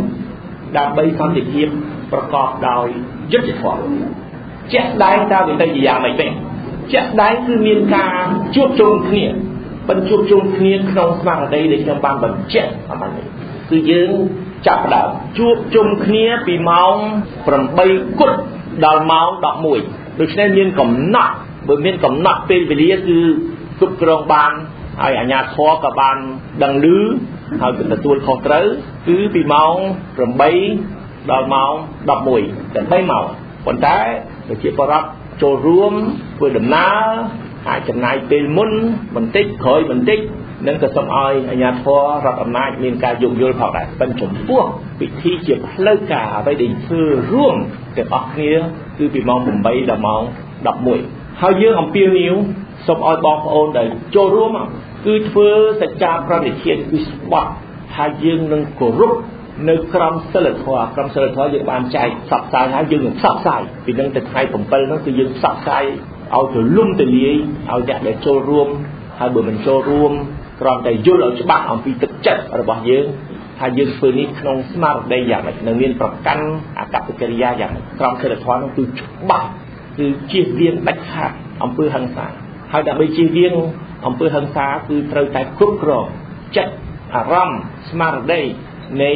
ដើម្បីសន្តិភាពប្រកបដោយយុត្តិធម៌ជាក់ស្ដែងតើវាទៅជាយ៉ាងម៉េចវិញជាក់ស្ដែងគឺមានការជួបជុំគ្នាក្នុងស្មារតីដែលខ្ញុំបានបញ្ជាក់អំបញ្ញគឺយើងចាប់ផ្ដើមជួបជុំគ្នាពីម៉ោង8គត់ដល់ម៉ោង11ដូច្នេះមានកំណត់បើមានកំណត់ពេលវេលាគឺគ្រប់គ្រងបានហើយអាជ្ញាធរក៏បានដឹងឮហើយក៏ទទួលខុសត្រូវគឺពីម៉ោង8ដល់ម៉ោង11តែ3ម៉ោងប៉ុន្តែប្រជាពលរដ្ឋចូលរួមធ្វើដំណើរអាចចំណាយពេលមុនបន្តិចក្រោយបន្តិចនឹងក៏សូមឲ្យអាជ្ញាធររដ្ឋអំណាចមានការយោគយល់ផងដែរប៉ុន្តែចំពោះពិធីជាផ្លូវការអ្វីដែលធ្វើរួមទាំងអស់គ្នាគឺពីម៉ោង8ដល់ម៉ោង11ហើយយើងអំពាវនាវសូមឲ្យបងប្អូនដែលចូលរួមគឺធ្វើសច្ចាប្រតិធានគឺស្បត់ហើយយើងនឹងគោរពនៅក្រមសីលធម៌យើងបានចែកផ្សព្វផ្សាយហើយយើងនឹងផ្សព្វផ្សាយពីនឹងទៅថ្ងៃ7ហ្នឹងគឺយើងផ្សព្វផ្សាយឲ្យទូលំទូលាយឲ្យអ្នកដែលចូលរួមហើយបើមិនចូលរួមគ្រាន់តែយល់ឲ្យច្បាស់អំពីទឹកចិត្តរបស់យើងថាយើងធ្វើនេះក្នុងស្មារតីយ៉ាងម៉េចនឹងមានប្រកាន់អកប្បកិរិយាយ៉ាងម៉េចក្រមសីលធម៌នោះគឺច្បាស់គឺជៀសវាងដាច់ខាតអំពើហិង្សាហើយដើម្បីជៀសវាង អំពើហិង្សាគឺត្រូវតែគ្រប់គ្រងចិត្តអារម្មណ៍ស្មារតីនៃ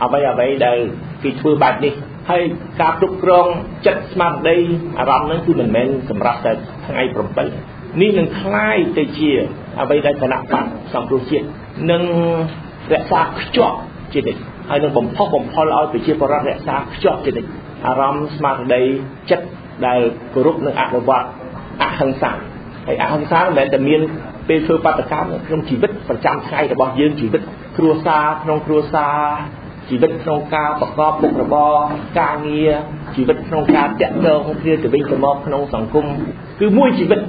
អ្វីដែលគេធ្វើបែបនេះហើយការគ្រប់គ្រងចិត្តស្មារតីអារម្មណ៍ហ្នឹងគឺមិនមែនសម្រាប់តែថ្ងៃ7នេះនឹងคล้ายទៅជាអ្វីដែលគណៈបកសង្គ្រោះជាតិនឹងរក្សាខ្ជាប់ជានិច្ចហើយនឹងបំផុសបំផុលឲ្យប្រជាពលរដ្ឋរក្សាខ្ជាប់ជានិច្ចអារម្មណ៍ស្មារតីចិត្តដែលគោរពនិងអនុវត្តអហិង្សាហើយអហិង្សាមិនមែនតែមានពេលធ្វើបាតកម្មក្នុងជីវិតប្រចាំថ្ងៃរបស់យើងជីវិតគ្រួសារក្នុងគ្រួសារជីវិតក្នុងការប្រកបមុខរបរការងារជីវិតក្នុងការតាក់ទងគ្នាទៅវិញទៅមកក្នុងសង្គមគឺមួយជីវិត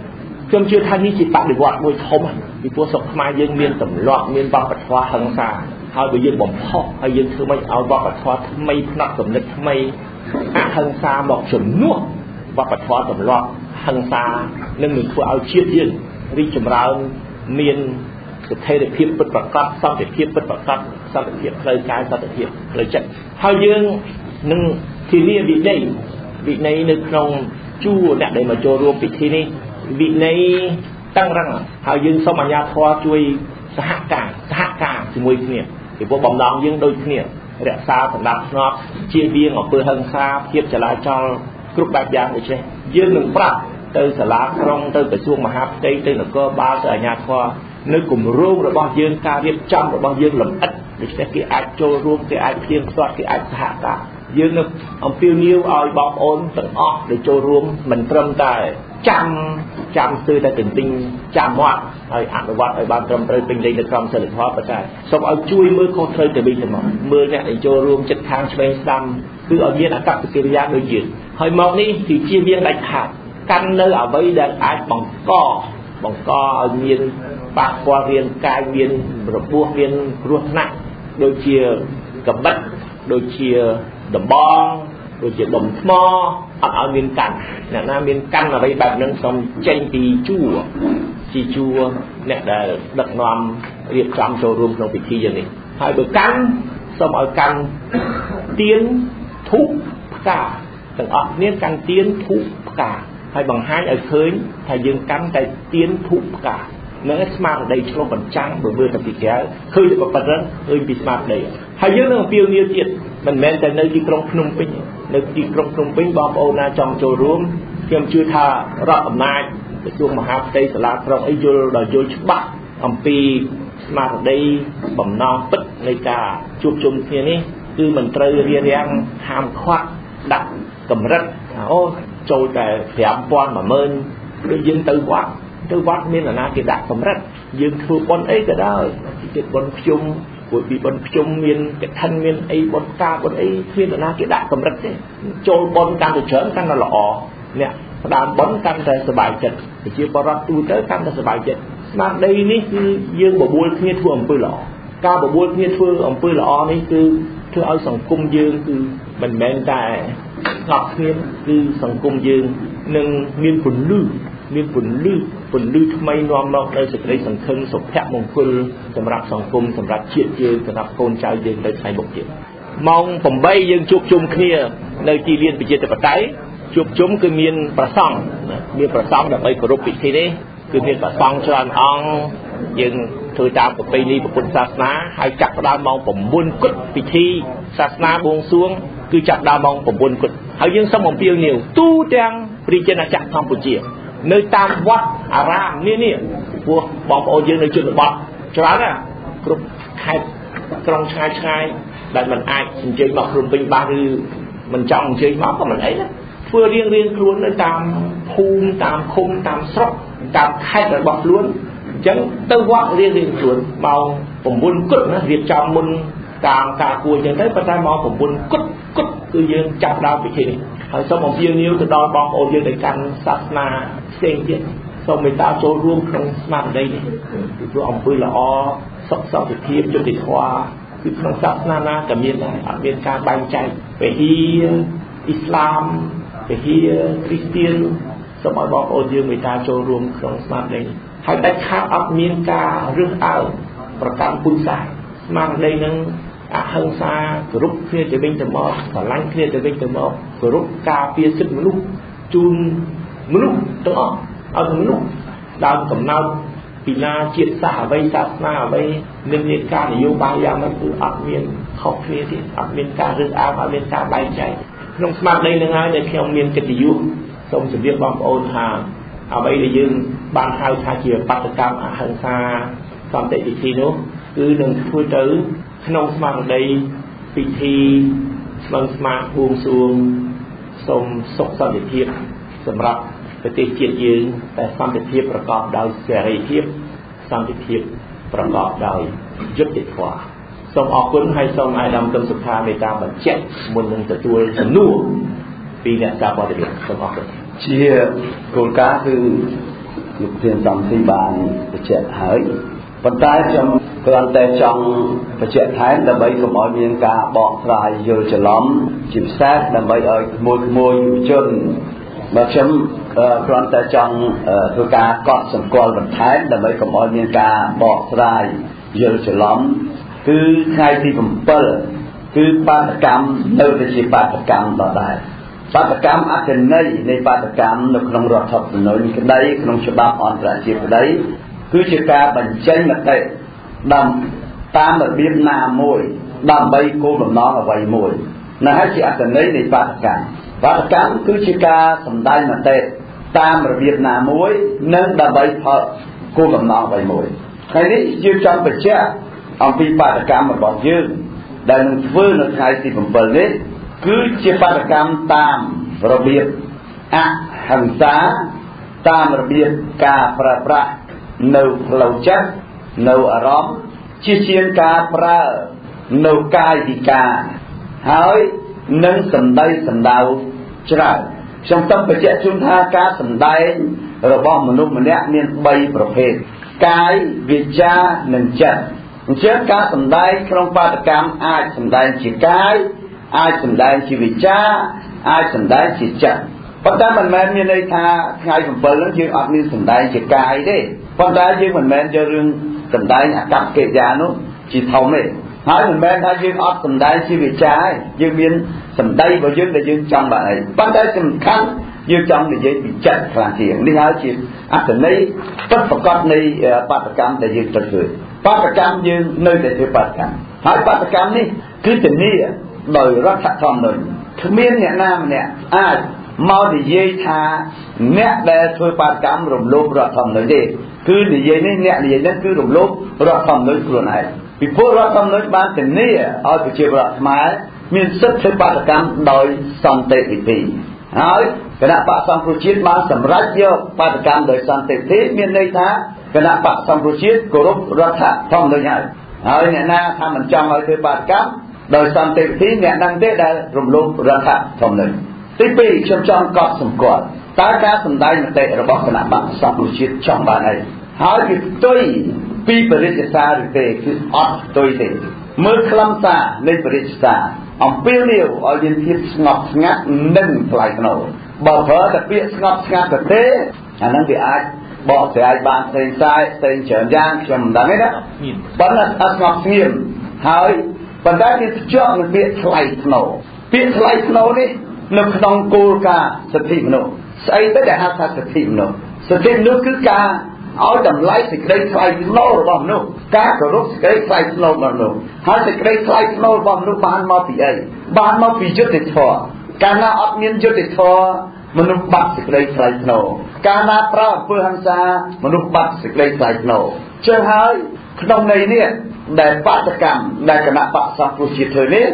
ខ្ញុំជឿថានេះជាបដិវត្តមួយធំពីព្រោះស្រុកខ្មែរយើងមានទម្លាប់មានវប្បធម៌ហិង្សាហើយបើយើងបំផុសហើយយើងធ្វើមិនឲ្យវប្បធម៌ថ្មីផ្នែកគំនិតថ្មីអហិង្សាមកជំនួសវប្បធម៌ទម្លាប់ហិង្សានឹងធ្វើឲ្យជាតិយើងរីកចម្រើនមានស្ថិរភាពពិតប្រាកដសន្តិភាពពិតប្រាកដសន្តិភាពផ្លូវកាយសន្តិភាពផ្លូវចិត្តហើយយើងនឹងធានាវិន័យនៅក្នុងជួរអ្នកដែលមកចូលរួមពិធីនេះវិន័យតឹងរឹងហើយយើងសូមអាជ្ញាធរជួយសហការជាមួយគ្នាពីព្រោះបំណងយើងដូចគ្នារក្សាសណ្ដាប់ធ្នាប់ជៀសវាងអំពើហិង្សាភាពចលាចលគ្រប់បែបយ៉ាងដូច្នេះយើងនឹងប្រាប់ទៅសាលាក្រុងទៅក្រសួងមហាផ្ទៃទៅនគរបាលទៅអាជ្ញាធរនៅគម្រោងរបស់យើងការរៀបចំរបស់យើងលម្អិតដូច្នេះគេអាចចូលរួមគេអាចផ្ទៀងផ្ទាត់គេអាចសហការយើងនឹងអំពាវនាវឲ្យបងប្អូនទាំងអស់ដែលចូលរួមមិនត្រឹមតែចាំស្ទើរតែទន្ទិញចាំមាត់ហើយអនុវត្តឲ្យបានត្រឹមត្រូវពេញលេខនៅក្រមសីលធម៌ប៉ុន្តែសូមឲ្យជួយមើលខុសត្រូវទៅវិញទៅមកមើលអ្នកដែលចូលរួមចិត្តខាងឆ្វេងស្ដាំគឺឲ្យមានអកប្បកិរិយាដូចយើងហើយមកនេះគឺជៀសវាងដាច់ខាតកាន់នៅអ្វីដែលអាចបង្កឲ្យមានប៉ះពាល់រាងកាយមានរបួសមានគ្រោះថ្នាក់ដូចជាកបិតដូចជាដំបងដូចជាដុំថ្មអត់ឲ្យមានកាន់អ្នកណាមានកាន់អ្វីបែបហ្នឹងសូមចេញពីជួរអ្នកដែលដឹកនាំរៀបចំចូលរួមក្នុងពិធីយ៉ាងនេះហើយបើកាន់សូមឲ្យកាន់ទៀនធូបផ្កាទាំងអស់គ្នាកាន់ទៀនធូបផ្កាហើយបង្ហាញឲ្យឃើញថាយើងកាន់តែទៀនធូបផ្កានឹងស្មារតីឆ្លុះបញ្ចាំងបើមើលទៅពីក្រៅឃើញតែប៉ុណ្្នឹងឃើញពីស្មារតីហើយយើងនឹងអំពាវនាវទៀតមិនមែនតែនៅទីក្រុងភ្នំពេញនៅទីក្រុងភ្នំពេញបងប្អូនណាចង់ចូលរួមខ្ញុំជឿថារដ្ឋអំណាចក្រសួងមហាផ្ទៃសាលាក្រុងអីយល់ច្បាស់អំពីស្មារតីបំណងពិតនៃការជួបជុំគ្នានេះគឺមិនត្រូវរារាំងហាមឃាត់ដាក់កម្រិតអូចូលតែ 5,000 10000 ដូចយើងទៅវត្តមានអាណាគេដាក់កម្រិតយើងធ្វើបុណ្យអីក៏ដោយជាបុណ្យភ្ជុំពួកពីបុណ្យភ្ជុំមានកឋិនមានអីបុណ្យការបុណ្យអីគ្មានអាណាគេដាក់កម្រិតទេចូលបុណ្យកាន់តែច្រើនកាន់តែល្អអ្នកផ្ដើមបុណ្យកាន់តែសប្បាយចិត្តប្រជាពលរដ្ឋទូទៅកាន់តែសប្បាយចិត្តស្មារតីនេះគឺយើងបបួលគ្នាធ្វើអំពើល្អការបបួលគ្នាធ្វើអំពើល្អនេះគឺធ្វើឲ្យសង្គមយើងគឺមិនមែនតែស្ងប់ស្ងាត់គឺសង្គមយើងនឹងមានពន្លឺថ្មីនាំមកនៅសេចក្តីសង្ឃឹមសុភមង្គលសម្រាប់សង្គមសម្រាប់ជាតិយើងសម្រាប់កូនចៅយើងនៅថ្ងៃមុខទៀតម៉ោង 8 យើងជួបជុំគ្នានៅទីលានប្រជាធិបតេយ្យជួបជុំគឺមានប្រសង់ដើម្បីគោរពពិធីនេះគឺមានប្រសង់ច្រើនអង្គយើងធ្វើតាមប្រពៃណីពុទ្ធសាសនាហើយចាប់ផ្ដើមម៉ោង 9 គត់ពិធីសាសនាបួងសួងគឺចាប់ដើមម៉ោង 9 គត់ហើយយើងសូមអំពាវនាវទូទាំងប្រជាណាចក្រកម្ពុជានៅតាមវត្តអារាមនេះព្រោះបងប្អូនយើងនៅជនបទច្រើនណាស់គ្រប់ខេត្តក្រុងឆ្ងាយដែលមិនអាចអញ្ជើញមកព្រំពេញបានឬមិនចង់អញ្ជើញមកក៏មិនអីណាធ្វើរៀងខ្លួននៅតាមភូមិតាមឃុំតាមស្រុកតាមខេត្តរបស់ខ្លួនអញ្ចឹងទៅវត្តរៀងខ្លួនម៉ោង 9 គត់ណារៀបចំមុនតាមការគួរអញ្ចឹងទៅប៉ុន្តែម៉ោង 9 គត់គឺយើងចាប់ដើមពិធីនេះហើយសូមអំពាវនាវទៅដល់បងប្អូនយើងដែលកាន់សាសនាផ្សេងទៀតសូមមេត្តាចូលរួមក្នុងស្មារតីនេះពីព្រោះអំពើល្អសុខសន្តិភាពយុត្តិធម៌គឺក្នុងសាសនាណាក៏មានដែរអត់មានការបែងចែកពហិអ៊ីស្លាមពហិគ្រីស្ទានសូមឲ្យបងប្អូនយើងមេត្តាចូលរួមក្នុងស្មារតីនេះហើយដាច់ខាតអត់មានការរើសអើងប្រកាន់ពុទ្ធសាសនាស្មារតីនឹងអហិង្សាគោរពគ្នាទៅវិញទៅមកស្រឡាញ់គ្នាទៅវិញទៅមកគោរពការពារសិទ្ធិមនុស្សជូនមនុស្សទាំងអស់ឲ្យមនុស្សដើមកំណើត ពីណាជាតិសាសអ្វីសាសនាអ្វីនិន្នាការនយោបាយយ៉ាងណាគឺអត់មានខុសគ្នាទេអត់មានការរើសអើងអត់មានការបែងចែកក្នុងស្មារតីនឹងហើយដែលខ្ញុំមានកិត្តិយសសូមជម្រាបបងប្អូនថាអ្វីដែលយើងបានហៅថាជាបដកម្មអហិង្សាសន្តិវិធីនោះគឺនឹងធ្វើទៅក្នុងស្មារតីពិធីស្មឹងស្មាបួងសួងសូមសុខសន្តិភាពសម្រាប់ប្រទេសជាតិយើងតែសន្តិភាពប្រកបដោយសេរីភាពសន្តិភាពប្រកបដោយយុត្តិធម៌សូមអរគុណហើយសូមអាយដាមគឹមសុខាមេត្តាបញ្ជាក់មុននឹងទទួលសំណួរពីអ្នកសារព័ត៌មានសូមអរគុណជាគោលការណ៍គឺលោកធានសំទីបានបញ្ជាក់ហើយប៉ុន្តែខ្ញុំគ្រាន់តែចង់បញ្ជាក់ថែមដើម្បីកុំឲ្យមានការបកស្រាយយល់ច្រឡំជាពិសេសដើម្បីឲ្យក្មួយយុវជនបើខ្ញុំគ្រាន់តែចង់ធ្វើការកត់សម្គាល់បន្ថែមដើម្បីកុំឲ្យមានការបកស្រាយយល់ច្រឡំគឺថ្ងៃទី7គឺបាតកម្មនៅតែជាបាតកម្មដដែលបាតកម្មអត្ថន័យនៃបាតកម្មនៅក្នុងរដ្ឋធម្មនុញ្ញក្តីក្នុងច្បាប់អន្តរជាតិក្តីគឺជាការបញ្ចេញមតិតាមរបៀបណាមួយដើម្បីគោលបំណងអ្វីមួយណាហើយជាអត្ថន័យនៃបាតកម្មគឺជាការសម្ដែងមតិតាមរបៀបណាមួយនិងដើម្បីផលគោលបំណងអ្វីមួយហើយនេះយើងចង់បញ្ជាក់អំពីបាតកម្មរបស់យើងដែលនឹងធ្វើនៅថ្ងៃទី7នេះគឺជាបាតកម្មតាមរបៀបអហិង្សាតាមរបៀបការប្រើប្រាស់នៅផ្លូវចិត្តនៅអារម្មណ៍ជាជាងការប្រើនៅកាយវិការហើយនឹងសម្ដីសម្ដៅច្រើនខ្ញុំต้องបញ្ជាក់ជូនថាការសម្ដែងរបស់មនុស្សម្នាក់មាន3ប្រភេទកាយវាចានិងចិត្តអញ្ចឹងការសម្ដែងក្នុងបាតកម្មអាចសម្ដែងជាកាយអាចសម្ដែងជាវាចាអាចសម្ដែងជាចិត្តប៉ុន្តែមិនមែនមានន័យថាថ្ងៃ7ហ្នឹងយើងអត់មានសម្ដែងជាកាយទេប៉ុន្តែយើងមិនមែនយករឿងសម្ដែងអកប្បកិរិយានោះជាធំទេហើយមិនមែនថាយើងអត់សម្ដែងជាវាចាទេយើងមានសម្ដីរបស់យើងដែលយើងចង់បានអីប៉ុន្តែសំខាន់យើងចង់និយាយពីចិត្តខ្លាំងជាងនេះហើយជាអត្ថន័យពិតប្រាកដនៃបាតកម្មដែលយើងត្រូវធ្វើបាតកម្មយើងនៅតែធ្វើបាតកម្មហើយបាតកម្មនេះគឺធានាដោយរដ្ឋធម្មនុញ្ញគ្មានអ្នកណាម្នាក់អាចមកនិយាយថាអ្នកដែលធ្វើបាតកម្មរំលោភរដ្ឋធម្មនុញ្ញទេគឺនិយាយនេះអ្នកនិយាយនេះគឺរំលោភរដ្ឋធម្មនុញ្ញខ្លួនឯងពីព្រោះរដ្ឋធម្មនុញ្ញបានធានាឲ្យប្រជាពលរដ្ឋខ្មែរមានសិទ្ធិធ្វើបាតកម្មដោយសន្តិវិធីហើយគណៈបកសង្គ្រោះជាតិបានសម្រេចយកបាតកម្មដោយសន្តិវិធីមានន័យថាគណៈបកសង្គ្រោះជាតិគោរពរដ្ឋធម្មនុញ្ញហើយអ្នកណាថាមិនចង់ឲ្យធ្វើបាតកម្មដោយសន្តិវិធីអ្នកនឹងទេដែលរំលោភរដ្ឋធម្មនុញ្ញទី2ខ្ញុំចង់កត់សម្គាល់តើការសម្ដែងមតិរបស់គណៈបកសង្គ្រោះជាតិចង់បានអីហើយវាផ្ទុយពីបរិយាកាសឬទេគឺអត់ផ្ទុយទេមើលខ្លឹមសារនៃបរិយាកាសអំពាវនាវឲ្យមានភាពស្ងប់ស្ងាត់និងថ្លៃថ្នូរបើប្រើតែពាក្យស្ងប់ស្ងាត់ទៅទេអាហ្នឹងវាអាចបកស្រាយបានផ្សេងច្រើនយ៉ាងខ្ញុំមិនដឹងទេណាប៉ុន្តែអត់ស្ងប់ស្ងៀមហើយប៉ុន្តែវាភ្ជាប់នឹងពាក្យថ្លៃថ្នូរពាក្យថ្លៃថ្នូរនេះនៅក្នុងគោលការណ៍សិទ្ធិមនុស្សស្អីទៅដែលហៅថាសិទ្ធិមនុស្សសិទ្ធិមនុស្សគឺការឲ្យតម្លៃសេចក្តីថ្លៃថ្នូររបស់មនុស្សការគោរពសេចក្តីថ្លៃថ្នូររបស់មនុស្សហើយសេចក្តីថ្លៃថ្នូររបស់មនុស្សបានមកពីអីបានមកពីយុត្តិធម៌កាលណាអត់មានយុត្តិធម៌មនុស្សបាត់សេចក្តីថ្លៃថ្នូរកាលណាប្រើអំពើហិង្សាមនុស្សបាត់សេចក្តីថ្លៃថ្នូរចឹងហើយក្នុងន័យនេះដែលបាតកម្មដែលគណៈបកសង្គ្រោះជាតិធ្វើនេះ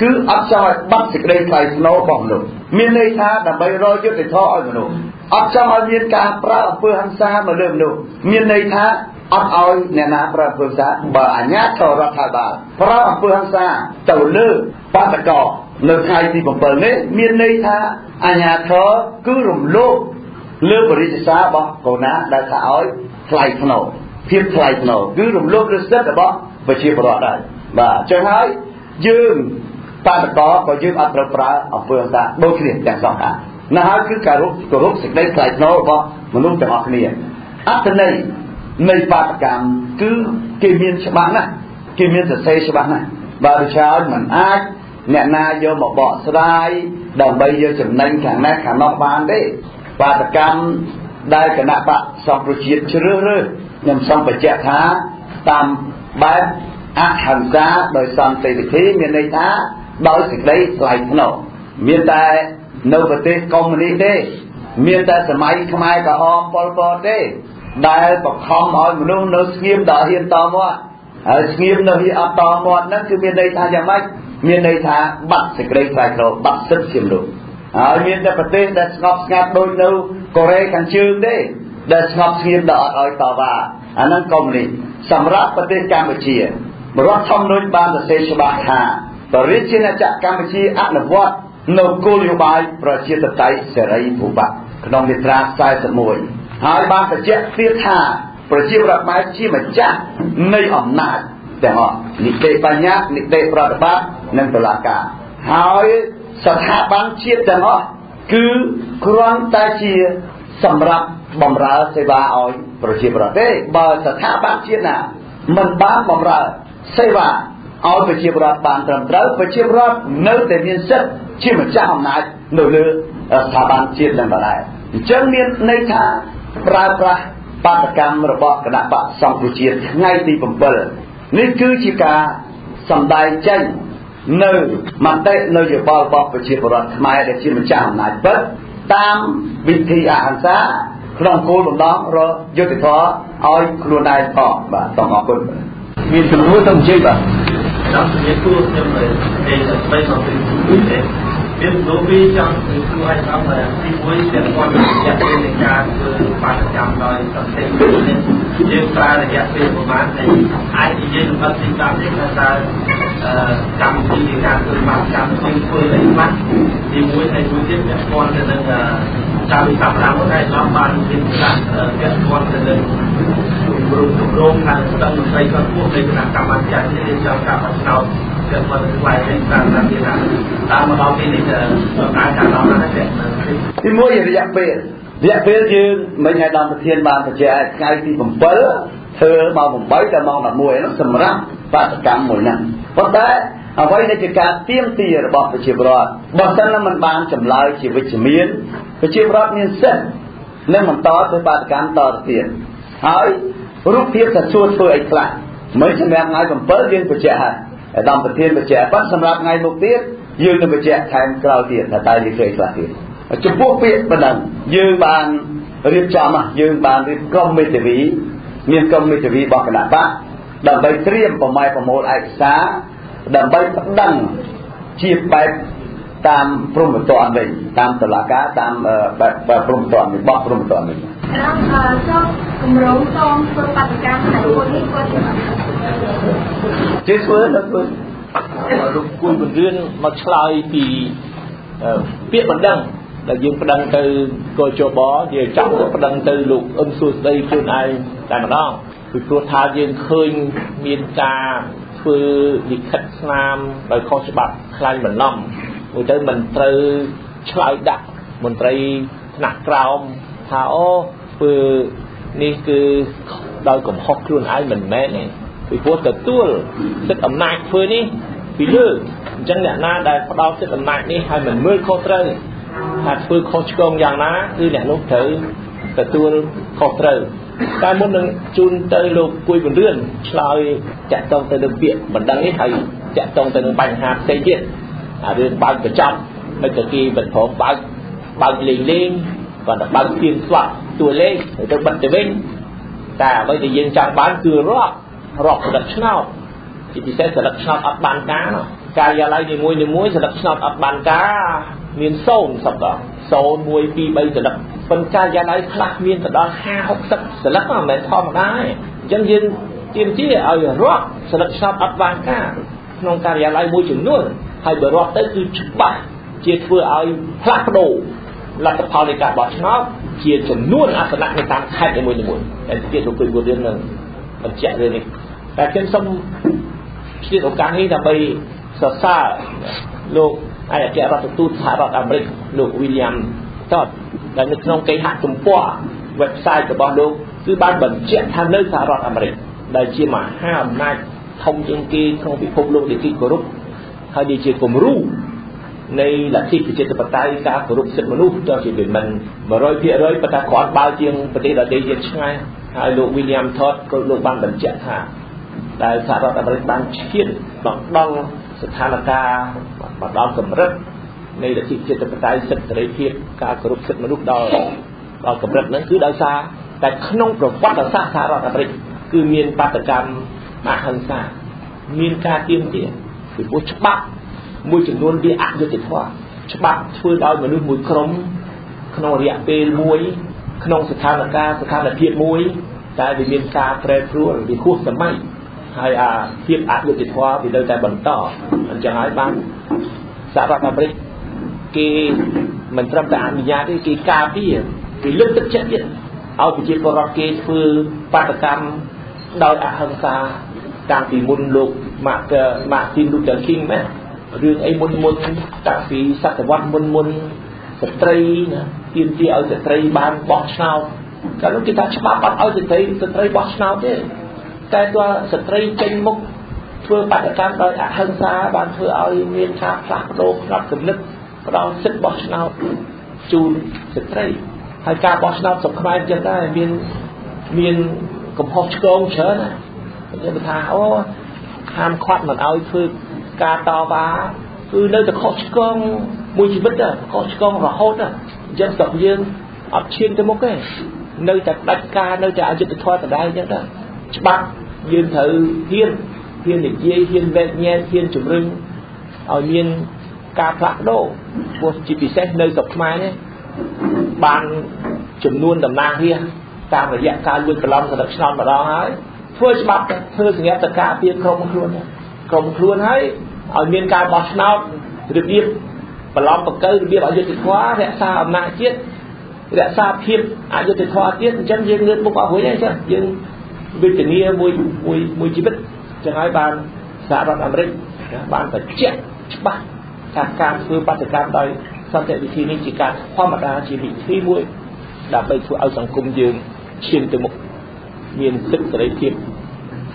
គឺអត់ចង់ឲ្យបាត់សេចក្តីថ្លៃថ្នូររបស់មនុស្សមានន័យថាដើម្បីរកយុត្តិធម៌ឲ្យមនុស្សអត់ចង់ឲ្យមានការប្រើអំពើហិង្សាមកលើមនុស្សមានន័យថាអត់ឲ្យអ្នកណាប្រើអំពើហិង្សាបើអាជ្ញាធររដ្ឋាភិបាលប្រើអំពើហិង្សាទៅលើបាតកោនៅថ្ងៃទី7នេះមានន័យថាអាជ្ញាធរគឺរំលោភលើបរិយាកាសរបស់កូនណាដែលថាឲ្យថ្លៃថ្នូរភាពថ្លៃថ្នូរគឺរំលោភលើសិទ្ធិរបស់ប្រជាពលរដ្ឋដែរបាទចឹងហើយយើងបាតកោក៏យើងអត់ត្រូវប្រើអំពើហិង្សាដូចគ្នាទាំងសងខាងណាហើយគឺការគោរពសេចក្តីថ្លៃថ្នូររបស់មនុស្សទាំងអស់គ្នាអត្ថន័យនៃបាតកម្មគឺគេមានច្បាស់ណាស់គេមានសរសេរច្បាស់ណាស់បើដូច្នេះមិនអាចអ្នកណាយកមកបកស្រាយដើម្បីយកចំណេញខាងនេះខាងនោះបានទេបាតកម្មដែលគណៈបកសង្គ្រោះជាតិជ្រើសរើស nhằm xong phải chạy thá tam bát ác hành giá đời xong tây vị thế miền đây thá đói dịch đấy lại nổ miền ta nâu vật tế công lý thế miền ta sẽ máy không ai cả om pol pol thế đại bậc không hỏi mà nó nghiêm đỡ hiền to mua nghiêm nó hiền to mua nó cứ miền đây tha nhà máy miền đây tha bắt dịch đấy lại nổ bắt sức xiêm đủ miền ta vật tế đã ngọc ngạt đôi nâu Korea càng chương đấy đã ngọc nghiêm đỡ ở tòa và anh công lýสำหรับประเทศกัมพูชีรัฐธรรมนูญบานเสฉบับ5ประเทศจีนจากกัมพูชีอนุวัตนกลยุบายประชาธิปไตยเสรีภูมิขนมนิทราสายสมุยหายบานประเทศเทียท่าประชาธิปไตยที่มันจัดในอำนาจแต่ว่านิเตปัญญานิเตปฏิบัตินั่นตุลาการหายสถาบันเชียแต่ว่าคือกรอนตาเชียสำหรับบำราเสวาอ้อยประชาธิปไตยบาสถาบันเชียน่ะมันบ้าบำราเสวาอ้อยประชาธิปไตยบานตรมเต้าประชาธิปไตยเนื้อแต่เมียนเสร็จที่มันจะทำนายหนูเลือสถาบันเชียนั่นแบบไหนจังเมียนในทางปราบปาตกรรมระบบคณะปะสังกุเชียไงตีผมเปิลนี่คือจิกาสำได้ใจเนื้อมันเตะเนื้ออยู่บอลบอกประชาธิปไตยทำไมแต่ที่มันจะทำนายเปิลตามวิธีอาหารซะครองกูหลงน้องเรายุติธรรมเอาครูนายต่อแบบต้องออกคนมีสมุนต้องใช่ป่ะเราจะมีตัวเต็มเลยเองไม่ต้องเป็นผู้เองเป็นโลบีจังเป็นผู้ให้ทำอะไรที่ผู้เสียความอยากเป็นในการคือปฏิกรรมโดยสังเกตเนี่ยเรื่องการอยากเป็นประมาณในไอ้ที่ยืนปฏิกรรมที่ภาษาจำที่การคือปฏิกรรมเป็นผู้ในวัดที่ผู้ในผู้ที่เนี่ยควรจะนึกจำสับเราได้รับบ้านเป็นการเกิดควรจะนึกรวมกันตั้งใจกันพวกในคณะกรรมการที่ได้จัดการพัฒนาเกิดวันไหวเป็นการทำที่นั่นตามมาเราที่นี่จะการการเรานั้นเสร็จที่มวยระยะเป็นยืนไม่ใช่ดำเทียนบานประเจไงที่ผมเปิลเธอมาผมไปแต่มองแบบมวยนั้นสำรับปฏิกรรมมวยนั้นเพราะแต่เอาไว้ในการเตรียมตีระบบประชีพรอดบางท่านนั้นมันบานจำลายชีวิตเมียนประชีพรอดมีเส้นนั่นมันต่อไปปฏิกรรมต่อเตียนหายรูปเทียบสัดส่วนเพื่อไอ้กลางไม่ใช่แบบไงผมเปิลยืนประเจดำประเทียนประเจปั้นสำรับไงลูกเตี้ยยืนในประเจแทนกล่าวเตียนแต่ตายดีเคยกล่าวเตียนจะพวกเปียกประดังยืนบานเรียบจอมยืนบานเรียบกล้องเมตวีเมียนกล้องเมตวีบอกขนาดปะดำใบเตรียมประมาณประโมทไอ้สาดำใบดังชีพไปตามพรหมตอนเลยตามตลาดกาตามแบบพรหมตอนเลยบอกพรหมตอนเลยแล้วชอบกลุ่มร้องตองเพื่อปฏิการไหนคนนี้ก็จะเจ้าสวยนะคุณลูกคุณเป็นเรื่องมาคลายปีเปียกมันดังแต่ยังประดังtừ coi cho bó về trong cáiประดังtừ lục suốt đây trên ai tại mà đóคือตัวทายังเคยมีการคือดิขัดนามโดยข้อฉบับคลายเหมือนล่ำมันจะมันเตยชลายดักมันเตยหนักกราวท้าคือนี่คือโดยกลุ่มฮอกครูนไอ้เหมือนแม่เนี่ยคือพวกตัวตัวสึกอำนาจคือนี่คือเยอะจังเนี่ยน่าได้พอเราสึกอำนาจนี่ให้เหมือนมือโคตรเลยหากคือโคชกงอย่างนั้นคือเนี่ยลูกเถอะตัวตัวโคตรเลยการมุ่งหนึ่งจุนเตยลูกคุยเป็นเรื่องชลายจะต้องเตยเดือดเบียดเหมือนดังนี้ไทยจะต้องเตยปัญหาเสียเย็นเรื่องบางกระจับไม่ตะกี้เป็นของบางลิงลิงก่อนบางเพียงสวัสดตัวเล็กหรือตัวบัตรเว้นแต่ไม่ได้ยินจากบ้านคือรอบสลักชนอที่พิเศษสลักชนออับบานกาเนาะการยาไลในมวยสลักชนออับบานกาเมียนโซ่สับต่อโซ่มวยปีใบสลักเป็นการยาไลคลักเมียนแต่ดอน5-6สลักมาแม่ทอมาได้ยังยินเตรียมที่เอารอบสลักชนออับบานกาน้องการยาไลมวยจุดนู้นให้เบอร์รอบได้คือชุบบ้าเจียเพื่อเอาพลักโดรัฐบาลในการบอชนอปเกี่ยวกับนู่นอาสนะในการแข่งในมวยแต่เกี่ยวกับคุยกันเรื่องนึงมันแจกเรื่องนี้แต่เช่นสมที่โอกาสนี้จะไปสอดซ่าลูกไอ้แกรัฐทูตสหรัฐอเมริกลูกวิลเลียมทอดแต่ในน้องไก่หักจุ่มป้อเว็บไซต์กับบอลลูกคือบ้านบัญชีทางเลือกสหรัฐอเมริกได้เชี่ยมาห้ามนายทงยังกีของพิภพโลกเด็กที่กรุบให้ดีเชี่ยกลมรู้ในหลักที่จะปฏิบัติการกรุบสิทธิมนุษย์จะจะเป็นมันมาร้อยเพียร้อยประกาศขอบ้าเจียงปฏิบัติเดียร์ใช่ไหม ហើយលោក William Todd ក៏លោកបានបញ្ជាក់ថាដែលសហរដ្ឋអាមេរិកបានឈានដល់ស្ថានភាពមកដល់កម្រិតនៃលទ្ធិជាតិបតៃសិទ្ធិសេរីភាពការគោរពសិទ្ធិមនុស្សដល់កម្រិតហ្នឹងគឺដោយសារតែក្នុងប្រវត្តិសាស្ត្រសហរដ្ឋអាមេរិកគឺមានបាតកម្មអហិង្សាមានការទាមទារពីព្រោះច្បាប់មួយចំនួនវាអយុត្តិធម៌ច្បាប់ធ្វើដោយមនុស្សមួយក្រុមក្នុងរយៈពេលមួយក្នុងស្ថានភាពមួយតែវាមានការប្រែប្រួលវាហួសសម័យហើយអាភាពអយុត្តិធម៌វានៅតែបន្តអញ្ចឹងហើយបានសហរដ្ឋអាមេរិកគេមិនត្រឹមតែអនុញ្ញាតទេគេការពារគេលើកទឹកចិត្តទៀតឲ្យប្រជាពលរដ្ឋគេធ្វើបាតកម្មដោយអហិង្សាតាំងពីមុនលោកMartin Luther King ណារឿងអីមុនតាំងពីសតវត្សមុនស្ត្រីណាទាមទារឲ្យស្ត្រីបានបោះឆ្នោតកាលនោះគេថាច្បាប់អត់ឲ្យស្ត្រីបោះឆ្នោតទេតែតើស្ត្រីចេញមុខធ្វើបាតកម្មដោយអហិង្សាបានធ្វើឲ្យមានការផ្លាស់ប្ដូរផ្នត់គំនិតផ្ដល់សិទ្ធិបោះឆ្នោតជូនស្ត្រីហើយការបោះឆ្នោតស្រុកខ្មែរចឹងដែរមានកំហុសឆ្គងច្រើនណាគេថាអូហាមឃាត់មិនឲ្យធ្វើការតវ៉ាគឺនៅតែខុសឆ្គងមួយជីវិតខុសឆ្គងរហូតអញ្ចឹងស្រុកយើងអត់ឈានទៅមុខទេនៅតែផ្ដាច់ការនៅតែអយុត្តិធម៌ដដែលអញ្ចឹងដែរច្បាប់យើងត្រូវហ៊ាននិយាយហ៊ានវែកញែកហ៊ានជំរុញឲ្យមានការផ្លាស់ប្ដូរព្រោះជាពិសេសនៅស្រុកខ្មែរនេះបានចំនួនតំណាងរាស្ត្រតាមរយៈការលួចបន្លំសន្តិឆ្នោតម្ដងហើយធ្វើច្បាប់ធ្វើសញ្ញាតការពារក្រុមខ្លួនហើយឲ្យមានការបោះឆ្នោតរបៀបបន្លំបកៅរបៀបអយុត្តិធម៌រក្សាអំណាចជាតិរក្សាភាពអយុត្តិធម៌ទៀតអញ្ចឹងយើងងើបមុខអស់រួចហើយចឹងយើងវិធានាមួយជីវិតចឹងហើយបានសហរដ្ឋអាមេរិកបានបញ្ជាក់ច្បាស់ថាការធ្វើបាតកម្មដោយសន្តិវិធីនេះជាការធម្មតាជាវិធីមួយដើម្បីធ្វើឲ្យសង្គមយើងឈានទៅមុខមានសិទ្ធិសេរីភាព